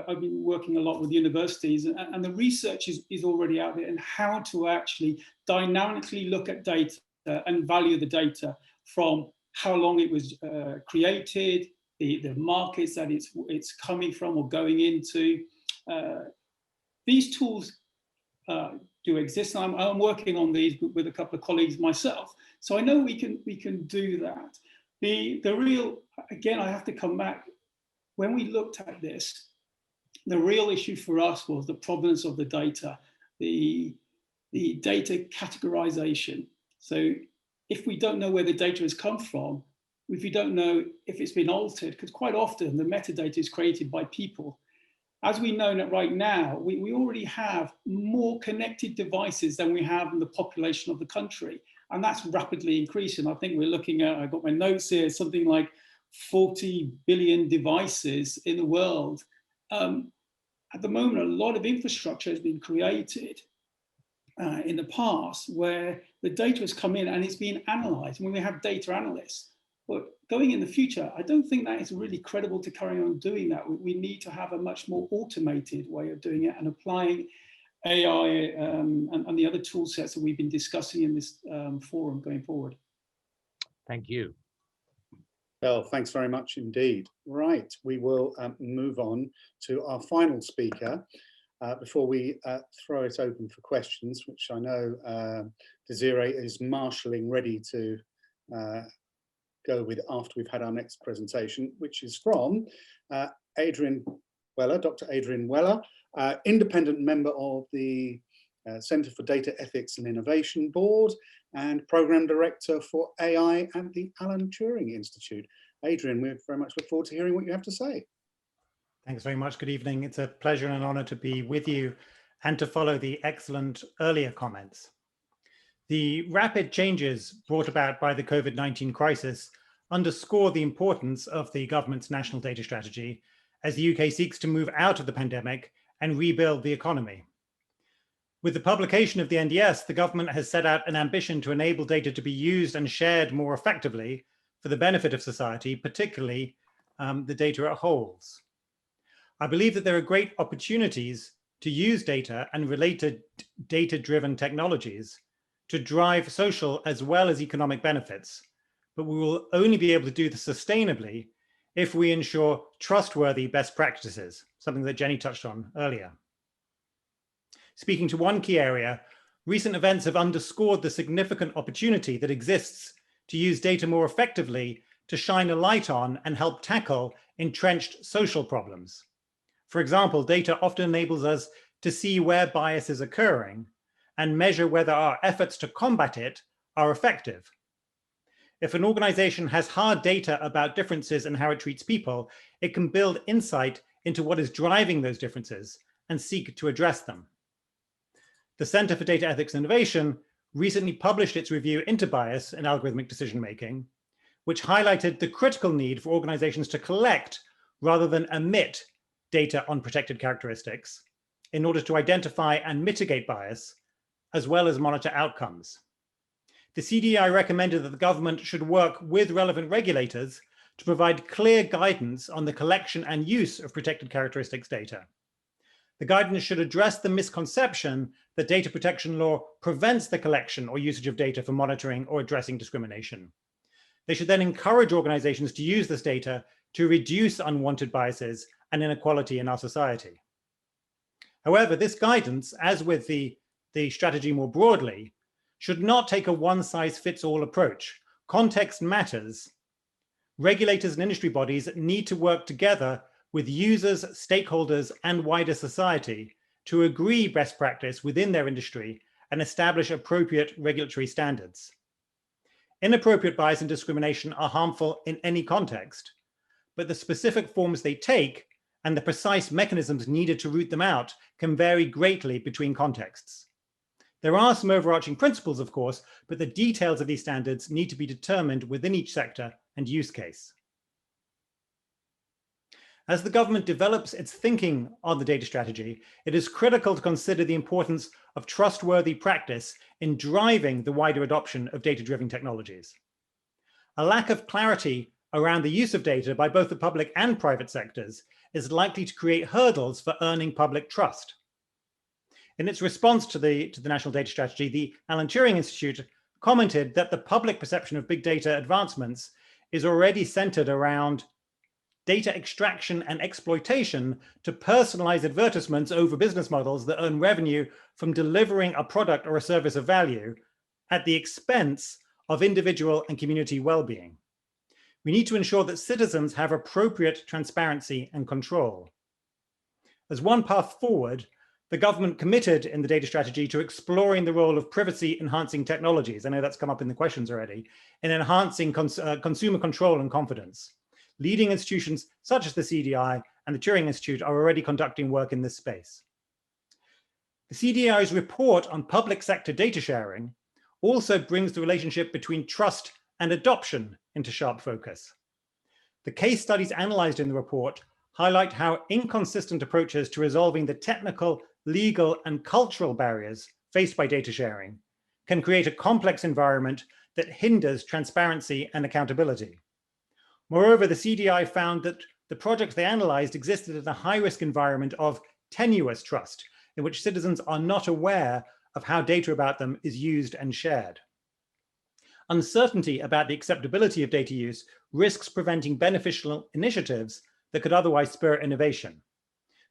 I've been working a lot with universities, and the research is already out there, and how to actually dynamically look at data and value the data from how long it was created, the markets that it's coming from or going into. These tools do exist, and I'm working on these with a couple of colleagues myself. So I know we can do that. The real, again, I have to come back, when we looked at this, the real issue for us was the provenance of the data, the data categorization. So if we don't know where the data has come from, if we don't know if it's been altered, because quite often the metadata is created by people. As we know right now, we already have more connected devices than we have in the population of the country. And that's rapidly increasing. I think we're looking at, I've got my notes here, something like 40 billion devices in the world. At the moment, a lot of infrastructure has been created in the past where the data has come in and it's being analyzed when we have data analysts. But going in the future, I don't think that is really credible to carry on doing that. We need to have a much more automated way of doing it and applying AI and the other tool sets that we've been discussing in this forum going forward. Thank you. Well, thanks very much indeed. Right, we will move on to our final speaker before we throw it open for questions, which I know Desiree is marshalling ready to go with after we've had our next presentation, which is from Adrian Weller, Dr. Adrian Weller, independent member of the Centre for Data Ethics and Innovation Board and Programme Director for AI at the Alan Turing Institute. Adrian, we very much look forward to hearing what you have to say. Thanks very much. Good evening. It's a pleasure and an honour to be with you and to follow the excellent earlier comments. The rapid changes brought about by the COVID-19 crisis underscore the importance of the government's national data strategy as the UK seeks to move out of the pandemic and rebuild the economy. With the publication of the NDS, the government has set out an ambition to enable data to be used and shared more effectively for the benefit of society, particularly the data it holds. I believe that there are great opportunities to use data and related data-driven technologies to drive social as well as economic benefits, but we will only be able to do this sustainably if we ensure trustworthy best practices, something that Jeni touched on earlier. Speaking to one key area, recent events have underscored the significant opportunity that exists to use data more effectively to shine a light on and help tackle entrenched social problems. For example, data often enables us to see where bias is occurring and measure whether our efforts to combat it are effective. If an organization has hard data about differences in how it treats people, it can build insight into what is driving those differences and seek to address them. The Centre for Data Ethics and Innovation recently published its review into bias in algorithmic decision-making, which highlighted the critical need for organizations to collect rather than omit data on protected characteristics in order to identify and mitigate bias, as well as monitor outcomes. The CDI recommended that the government should work with relevant regulators to provide clear guidance on the collection and use of protected characteristics data. The guidance should address the misconception that data protection law prevents the collection or usage of data for monitoring or addressing discrimination. They should then encourage organizations to use this data to reduce unwanted biases and inequality in our society. However, this guidance, as with the strategy more broadly, should not take a one-size-fits-all approach. Context matters. Regulators and industry bodies need to work together with users, stakeholders, and wider society to agree best practice within their industry and establish appropriate regulatory standards. Inappropriate bias and discrimination are harmful in any context, but the specific forms they take and the precise mechanisms needed to root them out can vary greatly between contexts. There are some overarching principles, of course, but the details of these standards need to be determined within each sector and use case. As the government develops its thinking on the data strategy, it is critical to consider the importance of trustworthy practice in driving the wider adoption of data-driven technologies. a lack of clarity around the use of data by both the public and private sectors is likely to create hurdles for earning public trust. In its response to the National Data Strategy, the Alan Turing Institute commented that the public perception of big data advancements is already centered around data extraction and exploitation to personalize advertisements over business models that earn revenue from delivering a product or a service of value at the expense of individual and community well-being. We need to ensure that citizens have appropriate transparency and control. As one path forward, the government committed in the data strategy to exploring the role of privacy-enhancing technologies, I know that's come up in the questions already, in enhancing consumer control and confidence. Leading institutions such as the CDI and the Turing Institute are already conducting work in this space. The CDI's report on public sector data sharing also brings the relationship between trust and adoption into sharp focus. The case studies analyzed in the report highlight how inconsistent approaches to resolving the technical, legal, and cultural barriers faced by data sharing can create a complex environment that hinders transparency and accountability. Moreover, the CDI found that the projects they analyzed existed in a high-risk environment of tenuous trust, in which citizens are not aware of how data about them is used and shared. Uncertainty about the acceptability of data use risks preventing beneficial initiatives that could otherwise spur innovation.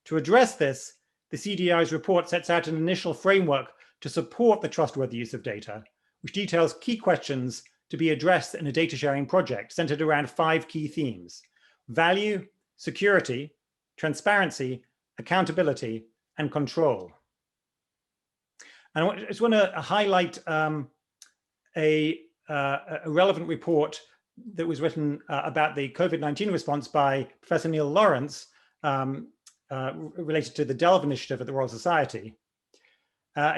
To address this, the CDI's report sets out an initial framework to support the trustworthy use of data, which details key questions to be addressed in a data sharing project centered around 5 key themes: value, security, transparency, accountability, and control. And I just want to highlight a relevant report that was written about the COVID-19 response by Professor Neil Lawrence, related to the Delve initiative at the Royal Society.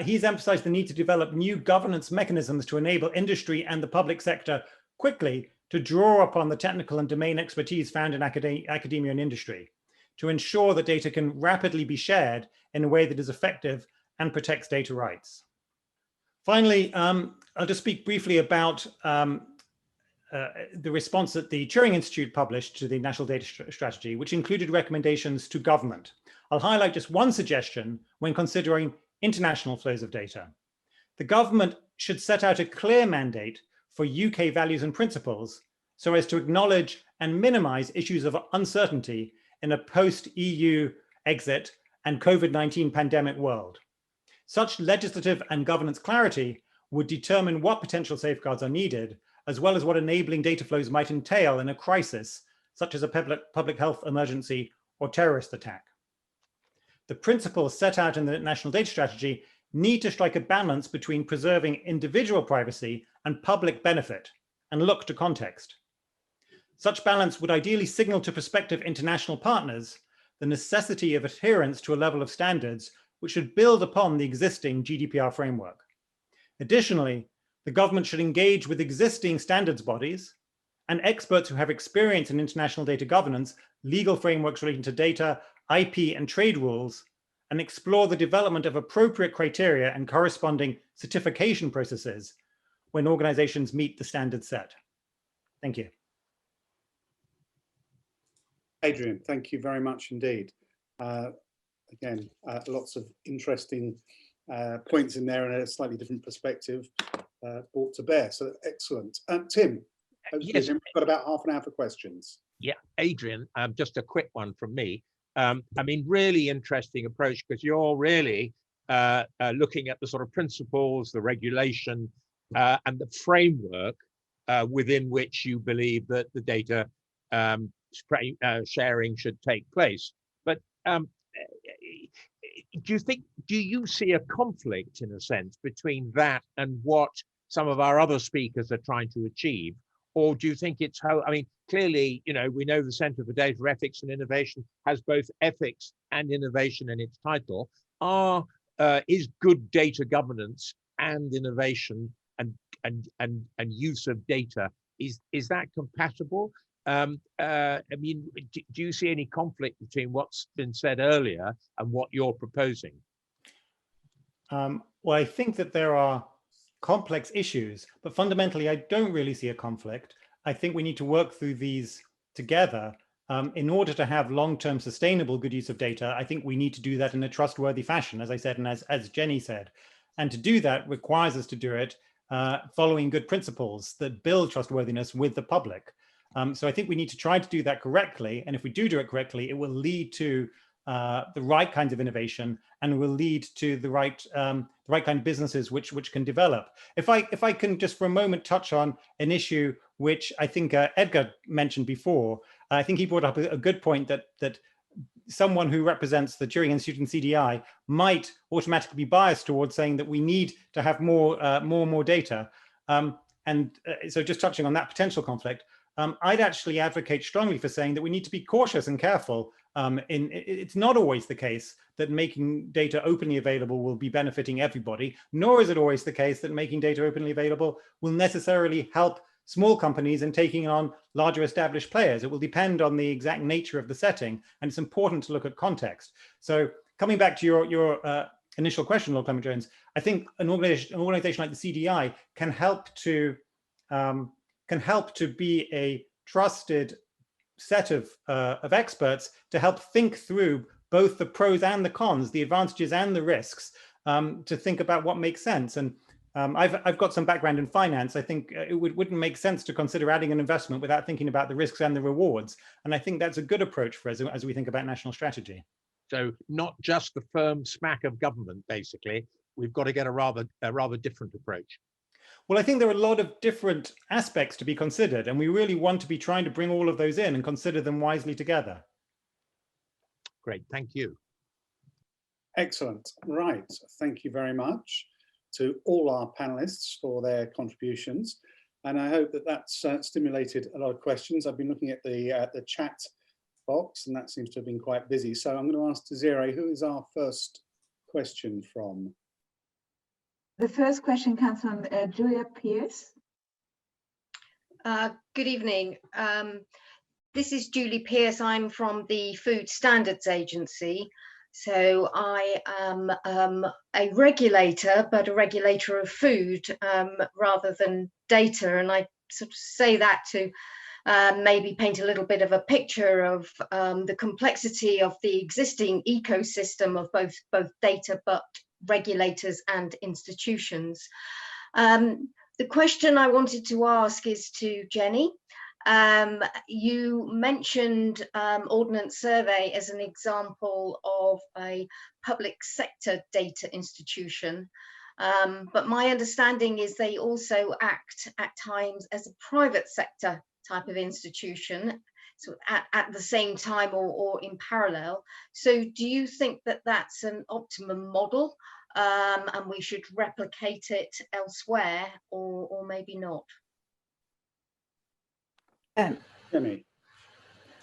He's emphasized the need to develop new governance mechanisms to enable industry and the public sector quickly to draw upon the technical and domain expertise found in academia and industry to ensure that data can rapidly be shared in a way that is effective and protects data rights. Finally, I'll just speak briefly about the response that the Turing Institute published to the National Data Strategy, which included recommendations to government. I'll highlight just one suggestion when considering international flows of data. The government should set out a clear mandate for UK values and principles so as to acknowledge and minimize issues of uncertainty in a post-EU exit and COVID-19 pandemic world. Such legislative and governance clarity would determine what potential safeguards are needed, as well as what enabling data flows might entail in a crisis, such as a public health emergency or terrorist attack. The principles set out in the National Data Strategy need to strike a balance between preserving individual privacy and public benefit, and look to context. Such balance would ideally signal to prospective international partners the necessity of adherence to a level of standards which should build upon the existing GDPR framework. Additionally, the government should engage with existing standards bodies and experts who have experience in international data governance, legal frameworks relating to data, IP, and trade rules, and explore the development of appropriate criteria and corresponding certification processes when organizations meet the standards set. Thank you. Adrian, thank you very much indeed. Again, lots of interesting points in there and a slightly different perspective brought to bear. So excellent. Tim, yes. We've got about half an hour for questions. Yeah, Adrian, just a quick one from me. I mean, really interesting approach, because you're really looking at the sort of principles, the regulation, and the framework within which you believe that the data sharing should take place. But do you see a conflict, in a sense, between that and what some of our other speakers are trying to achieve? Or do you think it's how, I mean, clearly, you know, we know the Centre for Data Ethics and Innovation has both ethics and innovation in its title. Is good data governance and innovation and use of data, is that compatible? I mean, do you see any conflict between what's been said earlier and what you're proposing? Well, I think that there are complex issues, but fundamentally, I don't really see a conflict. I think we need to work through these together. In order to have long-term sustainable good use of data, I think we need to do that in a trustworthy fashion, as I said, and as Jeni said. And to do that requires us to do it following good principles that build trustworthiness with the public. So I think we need to try to do that correctly. And if we do it correctly, it will lead to the right kinds of innovation and will lead to the right kind of businesses which can develop. If I can just for a moment touch on an issue which I think Edgar mentioned before, I think he brought up a good point that someone who represents the Turing Institute and CDI might automatically be biased towards saying that we need to have more data. So just touching on that potential conflict, I'd actually advocate strongly for saying that we need to be cautious and careful. It's not always the case that making data openly available will be benefiting everybody, nor is it always the case that making data openly available will necessarily help small companies in taking on larger established players. It will depend on the exact nature of the setting, and it's important to look at context. So coming back to your initial question, Lord Clement-Jones, I think an organization like the CDI can help to be a trusted set of experts to help think through both the pros and the cons, the advantages and the risks, to think about what makes sense. And I've got some background in finance. I think it wouldn't make sense to consider adding an investment without thinking about the risks and the rewards. And I think that's a good approach for us as we think about national strategy. So not just the firm smack of government, basically. We've got to get a rather different approach. Well, I think there are a lot of different aspects to be considered, and we really want to be trying to bring all of those in and consider them wisely together. Great, thank you. Excellent. Right, thank you very much to all our panelists for their contributions. And I hope that that's stimulated a lot of questions. I've been looking at the chat box, and that seems to have been quite busy. So I'm going to ask Desiree, who is our first question from? The first question comes from Julia Pierce. Good evening. This is Julie Pierce. I'm from the Food Standards Agency. So I am a regulator, but a regulator of food rather than data. And I sort of say that to maybe paint a little bit of a picture of the complexity of the existing ecosystem of both data, but regulators and institutions. The question I wanted to ask is to Jeni. You mentioned Ordnance Survey as an example of a public sector data institution, but my understanding is they also act at times as a private sector type of institution, so at the same time or in parallel. So do you think that that's an optimum model and we should replicate it elsewhere, or maybe not?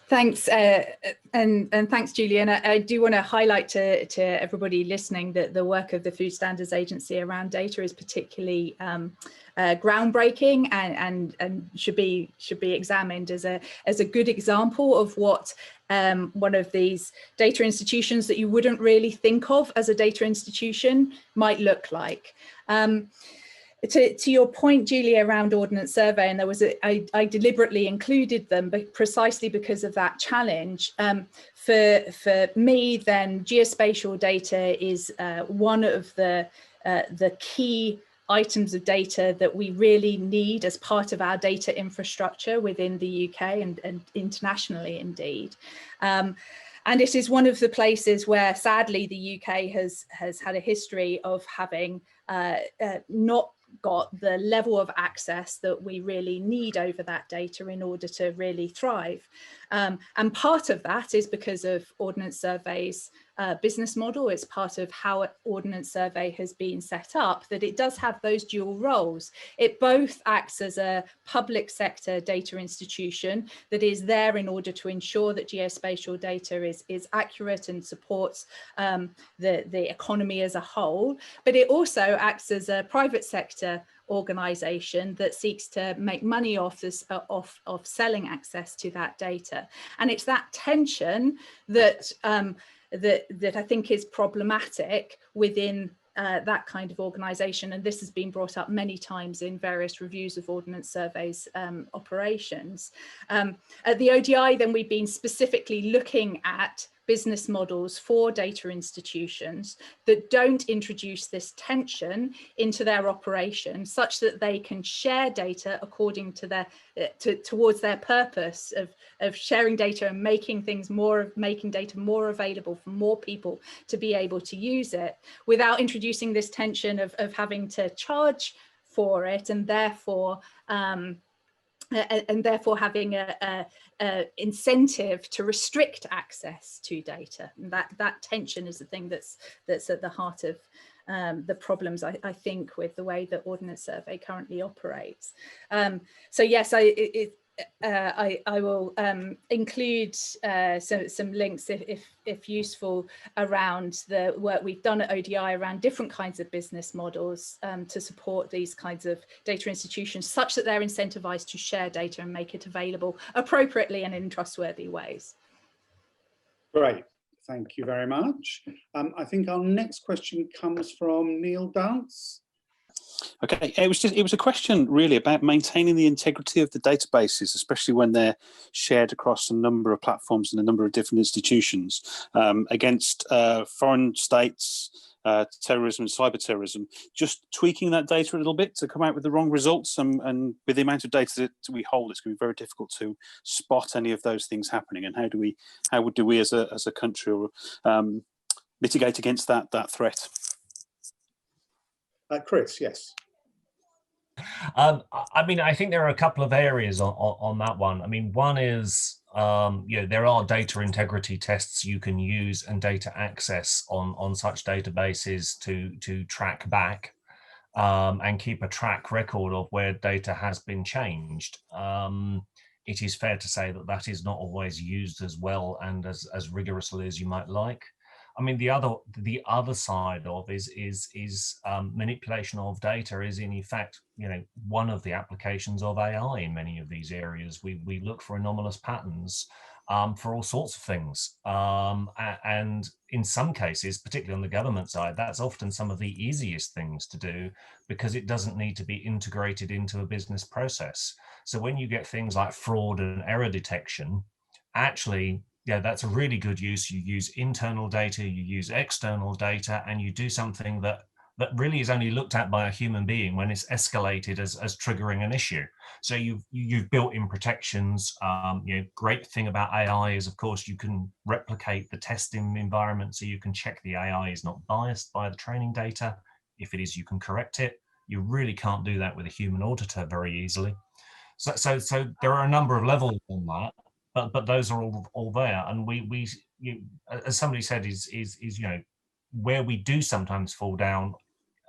Thanks, and thanks, Julie. And I do want to highlight to everybody listening that the work of the Food Standards Agency around data is particularly groundbreaking and should be examined as a good example of what one of these data institutions that you wouldn't really think of as a data institution might look like. To your point, Julie, around Ordnance Survey, and I deliberately included them but precisely because of that challenge. For me, then, geospatial data is one of the key items of data that we really need as part of our data infrastructure within the UK and internationally, indeed. And it is one of the places where, sadly, the UK has had a history of having not got the level of access that we really need over that data in order to really thrive. And part of that is because of Ordnance Survey's business model. It's part of how Ordnance Survey has been set up, that it does have those dual roles. It both acts as a public sector data institution that is there in order to ensure that geospatial data is accurate and supports the economy as a whole, but it also acts as a private sector organization that seeks to make money off selling access to that data. And it's that tension that I think is problematic within that kind of organisation, and this has been brought up many times in various reviews of Ordnance Survey's operations. At the ODI, then, we've been specifically looking at business models for data institutions that don't introduce this tension into their operation, such that they can share data according to their towards their purpose of sharing data and making data more available for more people to be able to use it, without introducing this tension of having to charge for it, and therefore having a incentive to restrict access to data. And that tension is the thing that's at the heart of the problems, I think, with the way that Ordnance Survey currently operates. So yes, I will include some links if useful around the work we've done at ODI around different kinds of business models to support these kinds of data institutions, such that they're incentivized to share data and make it available appropriately and in trustworthy ways. Great, thank you very much. I think our next question comes from Neil Dance. Okay, it was a question really about maintaining the integrity of the databases, especially when they're shared across a number of platforms and a number of different institutions against foreign states, terrorism and cyber terrorism. Just tweaking that data a little bit to come out with the wrong results, and with the amount of data that we hold, it's going to be very difficult to spot any of those things happening. And how do we as a country mitigate against that threat? Chris, yes. I mean, I think there are a couple of areas on that one. I mean, one is, there are data integrity tests you can use and data access on such databases to track back and keep a track record of where data has been changed. It is fair to say that is not always used as well and as rigorously as you might like. I mean, the other side of is manipulation of data is in effect, one of the applications of AI in many of these areas. We look for anomalous patterns for all sorts of things, and in some cases, particularly on the government side, that's often some of the easiest things to do because it doesn't need to be integrated into a business process. So when you get things like fraud and error detection, actually, that's a really good use. You use internal data, you use external data, and you do something that really is only looked at by a human being when it's escalated as triggering an issue. So you've built in protections. Great thing about AI is, of course, you can replicate the testing environment, so you can check the AI is not biased by the training data. If it is, you can correct it. You really can't do that with a human auditor very easily. So there are a number of levels on that. But those are all there, and we as somebody said, is where we do sometimes fall down,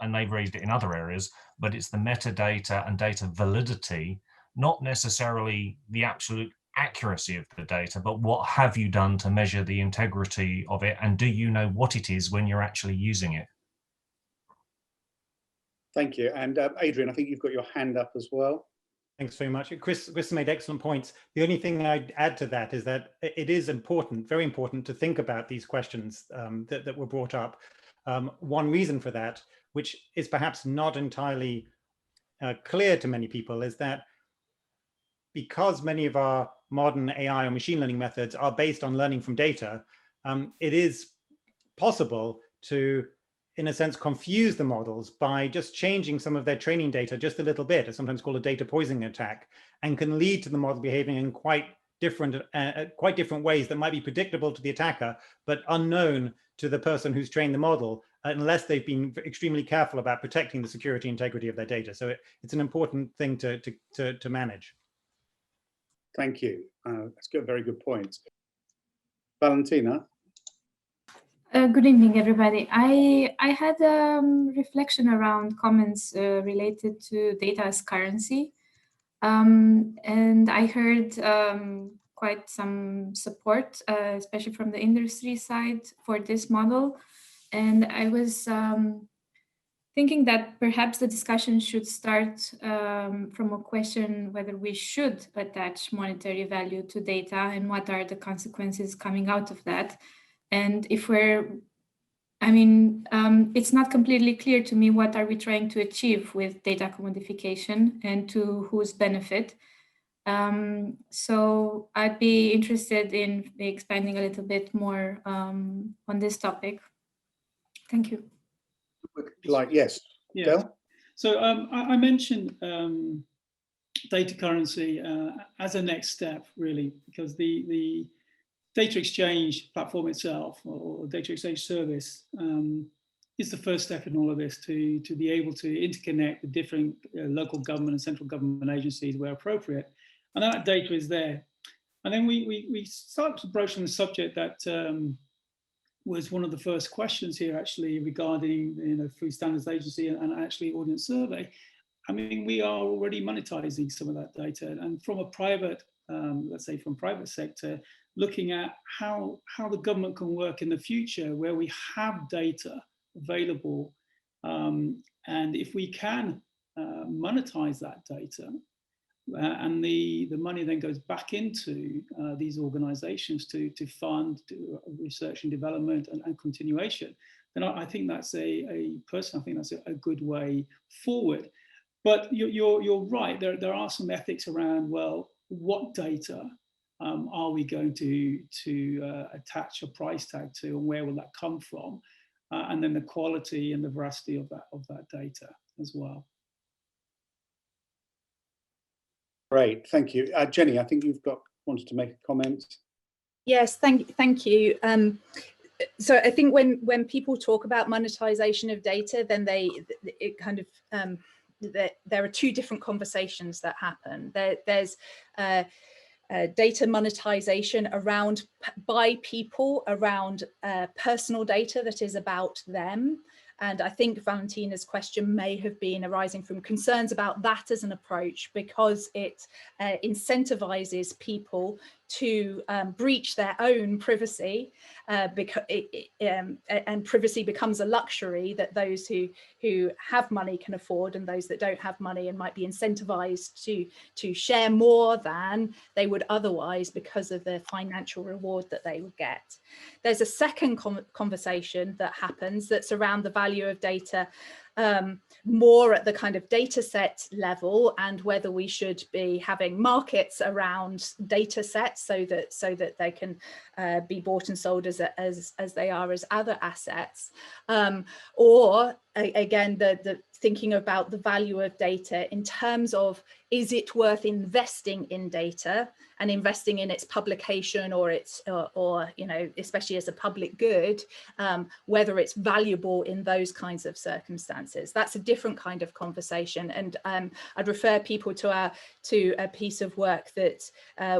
and they've raised it in other areas, but it's the metadata and data validity, not necessarily the absolute accuracy of the data, but what have you done to measure the integrity of it, and do you know what it is when you're actually using it? Thank you. And Adrian, I think you've got your hand up as well. Thanks very much. Chris made excellent points. The only thing I'd add to that is that it is important, very important, to think about these questions that were brought up. One reason for that, which is perhaps not entirely clear to many people, is that because many of our modern AI or machine learning methods are based on learning from data, it is possible to, in a sense, confuse the models by just changing some of their training data just a little bit. It's sometimes called a data poisoning attack, and can lead to the model behaving in quite different ways that might be predictable to the attacker, but unknown to the person who's trained the model, unless they've been extremely careful about protecting the security integrity of their data. So it's an important thing to manage. Thank you. That's a very good point. Valentina? Good evening, everybody. I had a reflection around comments related to data as currency. And I heard quite some support, especially from the industry side, for this model. And I was thinking that perhaps the discussion should start from a question whether we should attach monetary value to data and what are the consequences coming out of that. And if we're I mean, it's not completely clear to me what are we trying to achieve with data commodification and to whose benefit. So I'd be interested in expanding a little bit more on this topic. Thank you. Yes, yeah. Del? So I mentioned data currency as a next step, really, because the data exchange platform itself, or data exchange service, is the first step in all of this to be able to interconnect the different local government and central government agencies where appropriate. And that data is there. And then we started to broach on the subject that was one of the first questions here, actually, regarding Food Standards Agency and actually audience survey. I mean, we are already monetizing some of that data, and from a private, let's say from private sector, looking at how the government can work in the future where we have data available, and if we can monetize that data, and the money then goes back into these organizations to fund research and development and continuation, then I think that's I think that's a good way forward. But you're right, there are some ethics around, well, what data are we going to attach a price tag to, and where will that come from? And then the quality and the veracity of that data as well. Great, thank you. Jeni, I think you've wanted to make a comment. Yes, thank you. So I think when people talk about monetization of data, then it kind of there are two different conversations that happen. There's data monetization around by people around personal data that is about them. And I think Valentina's question may have been arising from concerns about that as an approach, because it incentivizes people to breach their own privacy, and privacy becomes a luxury that those who have money can afford, and those that don't have money and might be incentivized to share more than they would otherwise because of the financial reward that they would get. There's a second conversation that happens that's around the value of data, more at the kind of data set level, and whether we should be having markets around data sets so that they can be bought and sold as they are as other assets, or again the thinking about the value of data in terms of, is it worth investing in data and investing in its publication or its or especially as a public good, whether it's valuable in those kinds of circumstances. That's a different kind of conversation, and I'd refer people to a piece of work that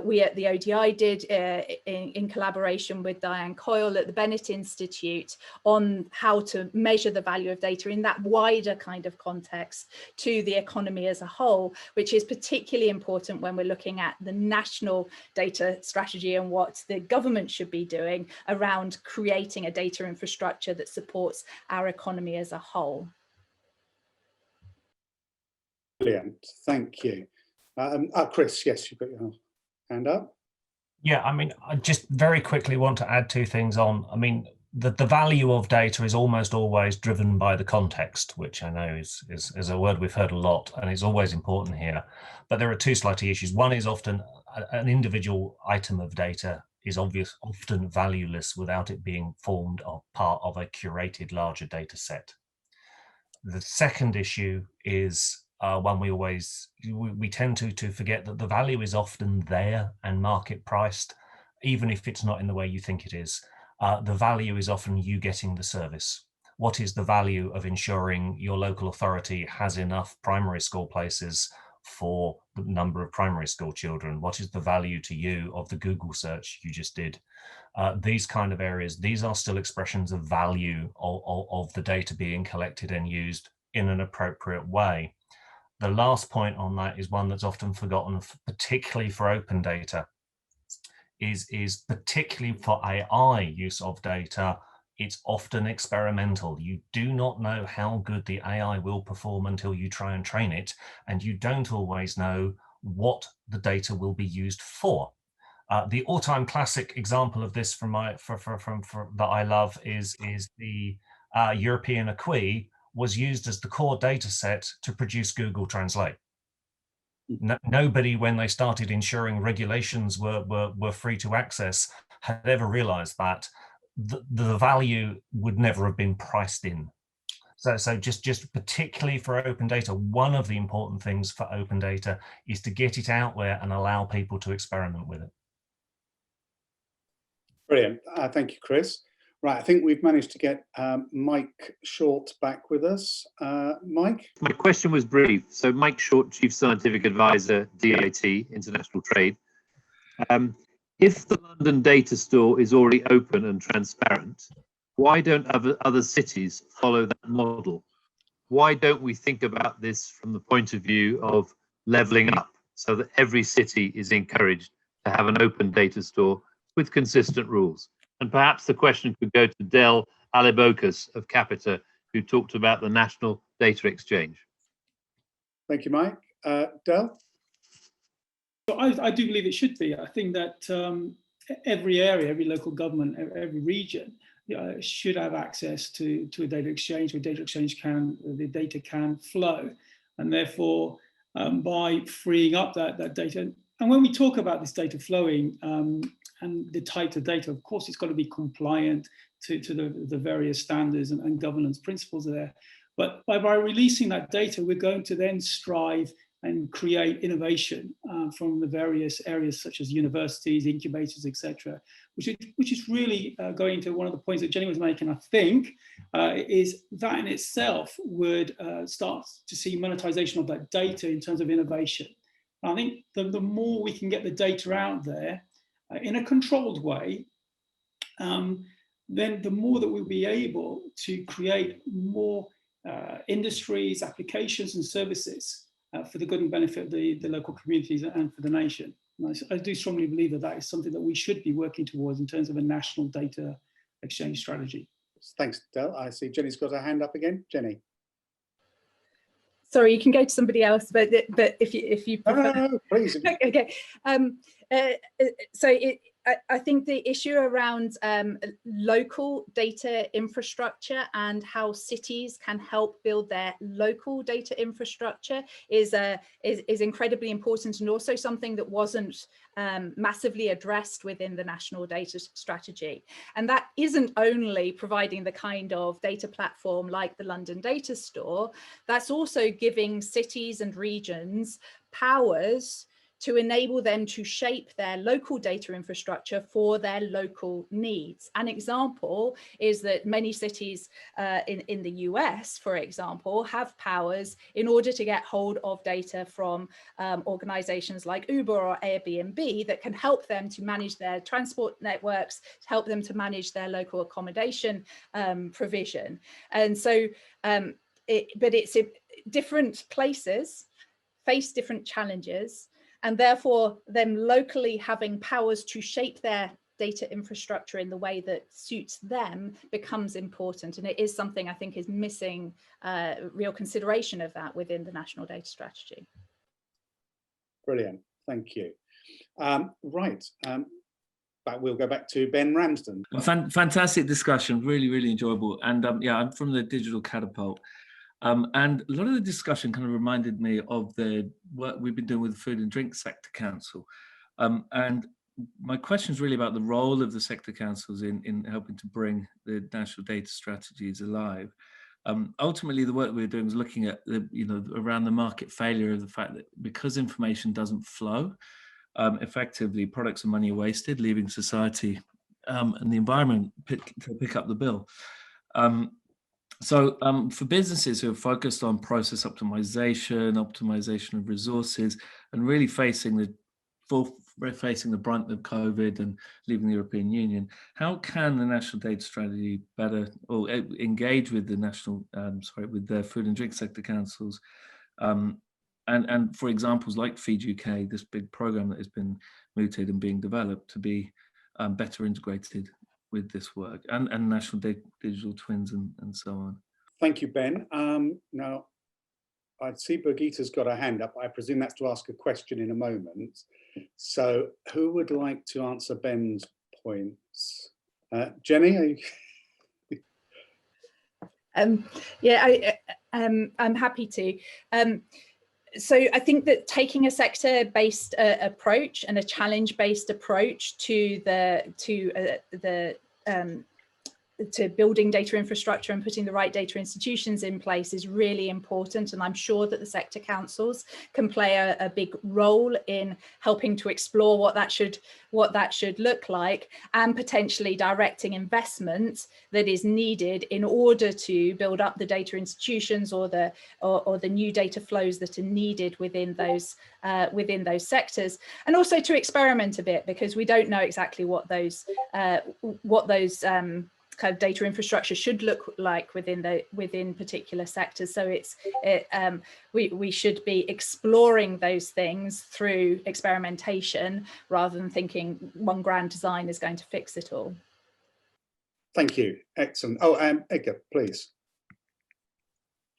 we at the ODI did in collaboration with Diane Coyle at the Bennett Institute on how to measure the value of data in that wider kind of context to the economy as a whole, which is particularly important when we're looking at the national data strategy and what the government should be doing around creating a data infrastructure that supports our economy as a whole. Brilliant, thank you. Chris, yes, you've got your hand up. Yeah, I mean, I just very quickly want to add two things on. I mean, the value of data is almost always driven by the context, which I know is a word we've heard a lot and is always important here. But there are two slight issues. One is often an individual item of data is often valueless without it being formed or part of a curated larger data set. The second issue is one we tend to forget that the value is often there and market priced, even if it's not in the way you think it is. The value is often you getting the service. What is the value of ensuring your local authority has enough primary school places for the number of primary school children? What is the value to you of the Google search you just did? These kind of areas, these are still expressions of value of the data being collected and used in an appropriate way. The last point on that is one that's often forgotten, particularly for open data, is particularly for AI use of data, it's often experimental. You do not know how good the AI will perform until you try and train it, and you don't always know what the data will be used for. The all-time classic example of this that I love is the European acquis was used as the core data set to produce Google Translate. Nobody, when they started ensuring regulations were free to access, had ever realized that the value would never have been priced in. So just particularly for open data, one of the important things for open data is to get it out there and allow people to experiment with it. Brilliant. Thank you, Chris. Right, I think we've managed to get Mike Short back with us. Mike? My question was brief. So Mike Short, Chief Scientific Advisor, DAT, International Trade. If the London data store is already open and transparent, why don't other cities follow that model? Why don't we think about this from the point of view of leveling up so that every city is encouraged to have an open data store with consistent rules? And perhaps the question could go to Del Alibocus of Capita, who talked about the National Data Exchange. Thank you, Mike. Del? So I do believe it should be. I think that every area, every local government, every region should have access to a data exchange where the data can flow. And therefore, by freeing up that data, and when we talk about this data flowing and the type of data, of course, it's got to be compliant to the various standards and governance principles there. But by releasing that data, we're going to then strive and create innovation from the various areas such as universities, incubators, etc., which is really going to one of the points that Jeni was making, I think, is that in itself would start to see monetization of that data in terms of innovation. And I think the more we can get the data out there in a controlled way, then the more that we'll be able to create more industries, applications and services for the good and benefit of the local communities and for the nation. And I do strongly believe that that is something that we should be working towards in terms of a national data exchange strategy. Thanks, Del. I see Jenny's got her hand up again. Jeni. Sorry, you can go to somebody else, but if you prefer. No, please. Okay. I think the issue around local data infrastructure and how cities can help build their local data infrastructure is incredibly important, and also something that wasn't massively addressed within the national data strategy. And that isn't only providing the kind of data platform like the London Data Store, that's also giving cities and regions powers to enable them to shape their local data infrastructure for their local needs. An example is that many cities in the US, for example, have powers in order to get hold of data from organizations like Uber or Airbnb that can help them to manage their transport networks, help them to manage their local accommodation provision. And so, different places face different challenges, and therefore them locally having powers to shape their data infrastructure in the way that suits them becomes important. And it is something I think is missing real consideration of that within the national data strategy. Brilliant, thank you. Right, but we'll go back to Ben Ramsden. Fantastic discussion, really enjoyable. And yeah, I'm from the Digital Catapult. And a lot of the discussion kind of reminded me of the work we've been doing with the Food and Drink Sector Council. And my question is really about the role of the sector councils in helping to bring the national data strategies alive. Ultimately, the work we're doing is looking at around the market failure of the fact that because information doesn't flow, effectively products and money are wasted, leaving society and the environment to pick up the bill. So for businesses who are focused on process optimization of resources, and really facing the brunt of COVID and leaving the European Union, how can the national data strategy better or engage with the national, with the food and drink sector councils, and for examples like Feed UK, this big program that has been mooted and being developed to be better integrated with this work and national digital twins and so on. Thank you, Ben. Now, I see Birgitte's got her hand up. I presume that's to ask a question in a moment. So who would like to answer Ben's points? Jeni? Yeah, I'm happy to. So I think that taking a sector-based approach and a challenge-based approach to building data infrastructure and putting the right data institutions in place is really important, and I'm sure that the sector councils can play a big role in helping to explore what that should look like, and potentially directing investment that is needed in order to build up the data institutions or the new data flows that are needed within those sectors, and also to experiment a bit, because we don't know exactly what those kind of data infrastructure should look like within particular sectors. So we should be exploring those things through experimentation rather than thinking one grand design is going to fix it all. Thank you. Excellent. Oh, Edgar, please.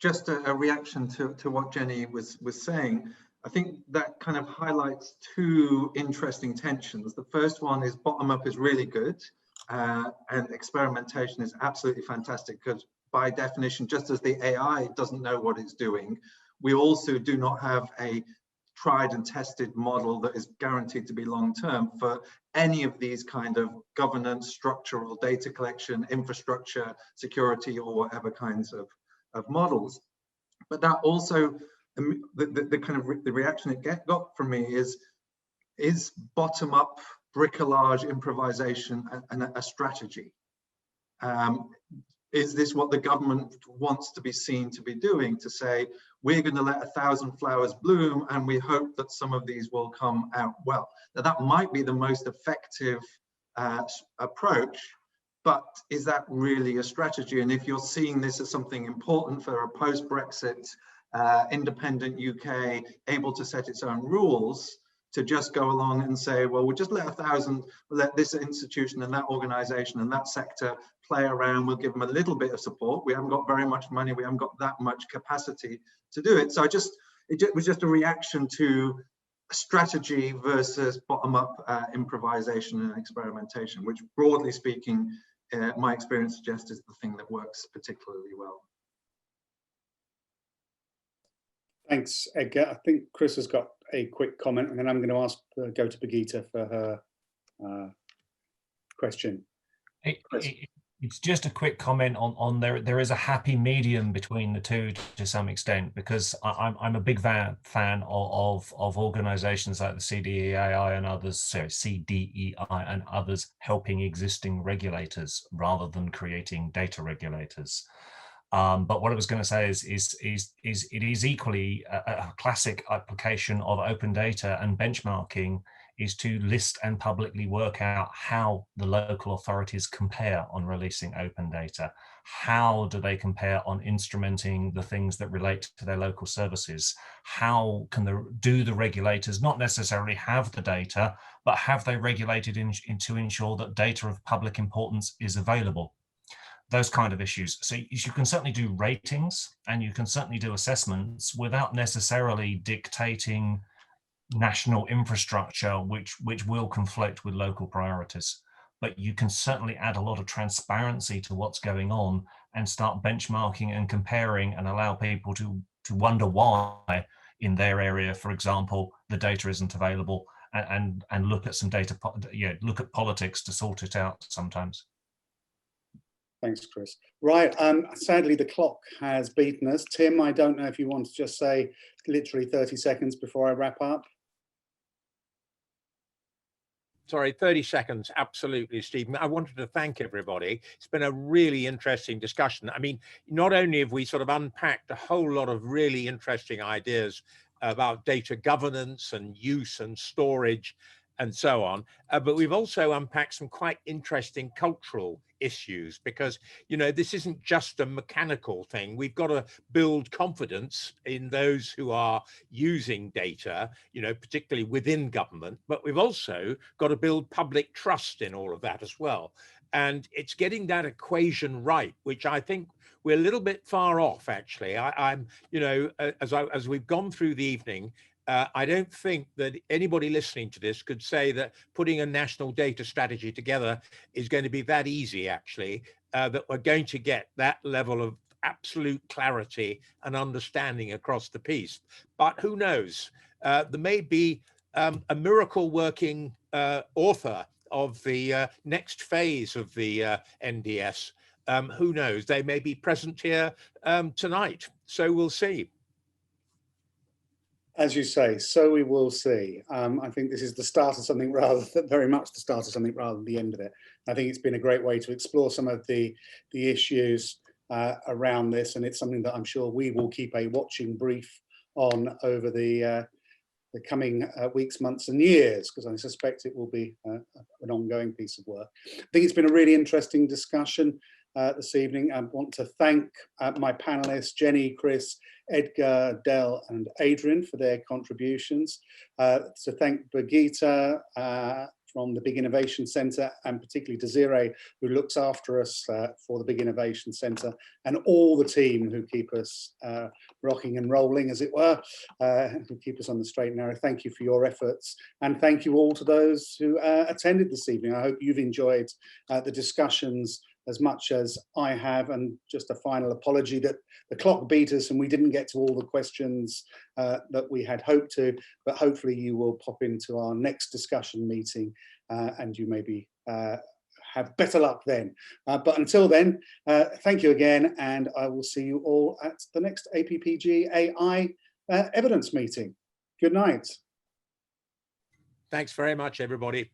Just a reaction to what Jeni was saying. I think that kind of highlights two interesting tensions. The first one is bottom up is really good. And experimentation is absolutely fantastic, because by definition, just as the AI doesn't know what it's doing, we also do not have a tried and tested model that is guaranteed to be long-term for any of these kind of governance, structural, data collection, infrastructure, security, or whatever kinds of models. But that also, the kind of the reaction it got from me is bottom-up bricolage, improvisation, and a strategy. Is this what the government wants to be seen to be doing, to say, we're going to let 1,000 flowers bloom and we hope that some of these will come out well? Now, that might be the most effective approach, but is that really a strategy? And if you're seeing this as something important for a post-Brexit independent UK able to set its own rules, to just go along and say, well, we'll just let 1,000, we'll let this institution and that organization and that sector play around, we'll give them a little bit of support. We haven't got very much money, we haven't got that much capacity to do it. So it was just a reaction to strategy versus bottom-up improvisation and experimentation, which broadly speaking, my experience suggests is the thing that works particularly well. Thanks, Edgar. I think Chris has got a quick comment, and then I'm going to go to Birgitte for her question. It's just a quick comment on there is a happy medium between the two to some extent, because I'm a big fan of organizations like the CDEI and others, CDEI and others helping existing regulators rather than creating data regulators. But what I was going to say is it is equally a classic application of open data and benchmarking is to list and publicly work out how the local authorities compare on releasing open data. How do they compare on instrumenting the things that relate to their local services? How can the regulators not necessarily have the data, but have they regulated to ensure that data of public importance is available? Those kind of issues. So you can certainly do ratings and you can certainly do assessments without necessarily dictating national infrastructure, which will conflict with local priorities. But you can certainly add a lot of transparency to what's going on and start benchmarking and comparing and allow people to wonder why in their area, for example, the data isn't available, and look at some data, look at politics to sort it out sometimes. Thanks, Chris. Right, sadly the clock has beaten us. Tim, I don't know if you want to just say literally 30 seconds before I wrap up. Sorry, 30 seconds, absolutely, Stephen. I wanted to thank everybody. It's been a really interesting discussion. I mean, not only have we sort of unpacked a whole lot of really interesting ideas about data governance and use and storage and so on, but we've also unpacked some quite interesting cultural issues, because, you know, this isn't just a mechanical thing. We've got to build confidence in those who are using data, you know, particularly within government, but we've also got to build public trust in all of that as well. And it's getting that equation right, which I think we're a little bit far off, actually. I'm, you know, as we've gone through the evening, I don't think that anybody listening to this could say that putting a national data strategy together is going to be that easy, actually, that we're going to get that level of absolute clarity and understanding across the piece. But who knows? There may be a miracle working author of the next phase of the NDS. Who knows? They may be present here tonight. So we'll see. As you say, so we will see. I think this is the start of something rather than, very much the start of something rather than the end of it. I think it's been a great way to explore some of the issues around this, and it's something that I'm sure we will keep a watching brief on over the coming weeks, months and years, because I suspect it will be an ongoing piece of work. I think it's been a really interesting discussion this evening. I want to thank my panelists, Jeni, Chris, Edgar, Del and Adrian for their contributions. To thank Birgitte from the Big Innovation Centre, and particularly Desiree, who looks after us for the Big Innovation Centre, and all the team who keep us rocking and rolling, as it were, who keep us on the straight and narrow. Thank you for your efforts, and thank you all to those who attended this evening. I hope you've enjoyed the discussions as much as I have, and just a final apology that the clock beat us and we didn't get to all the questions that we had hoped to, but hopefully you will pop into our next discussion meeting and you maybe have better luck then. But until then, thank you again, and I will see you all at the next APPG AI evidence meeting. Good night. Thanks very much, everybody.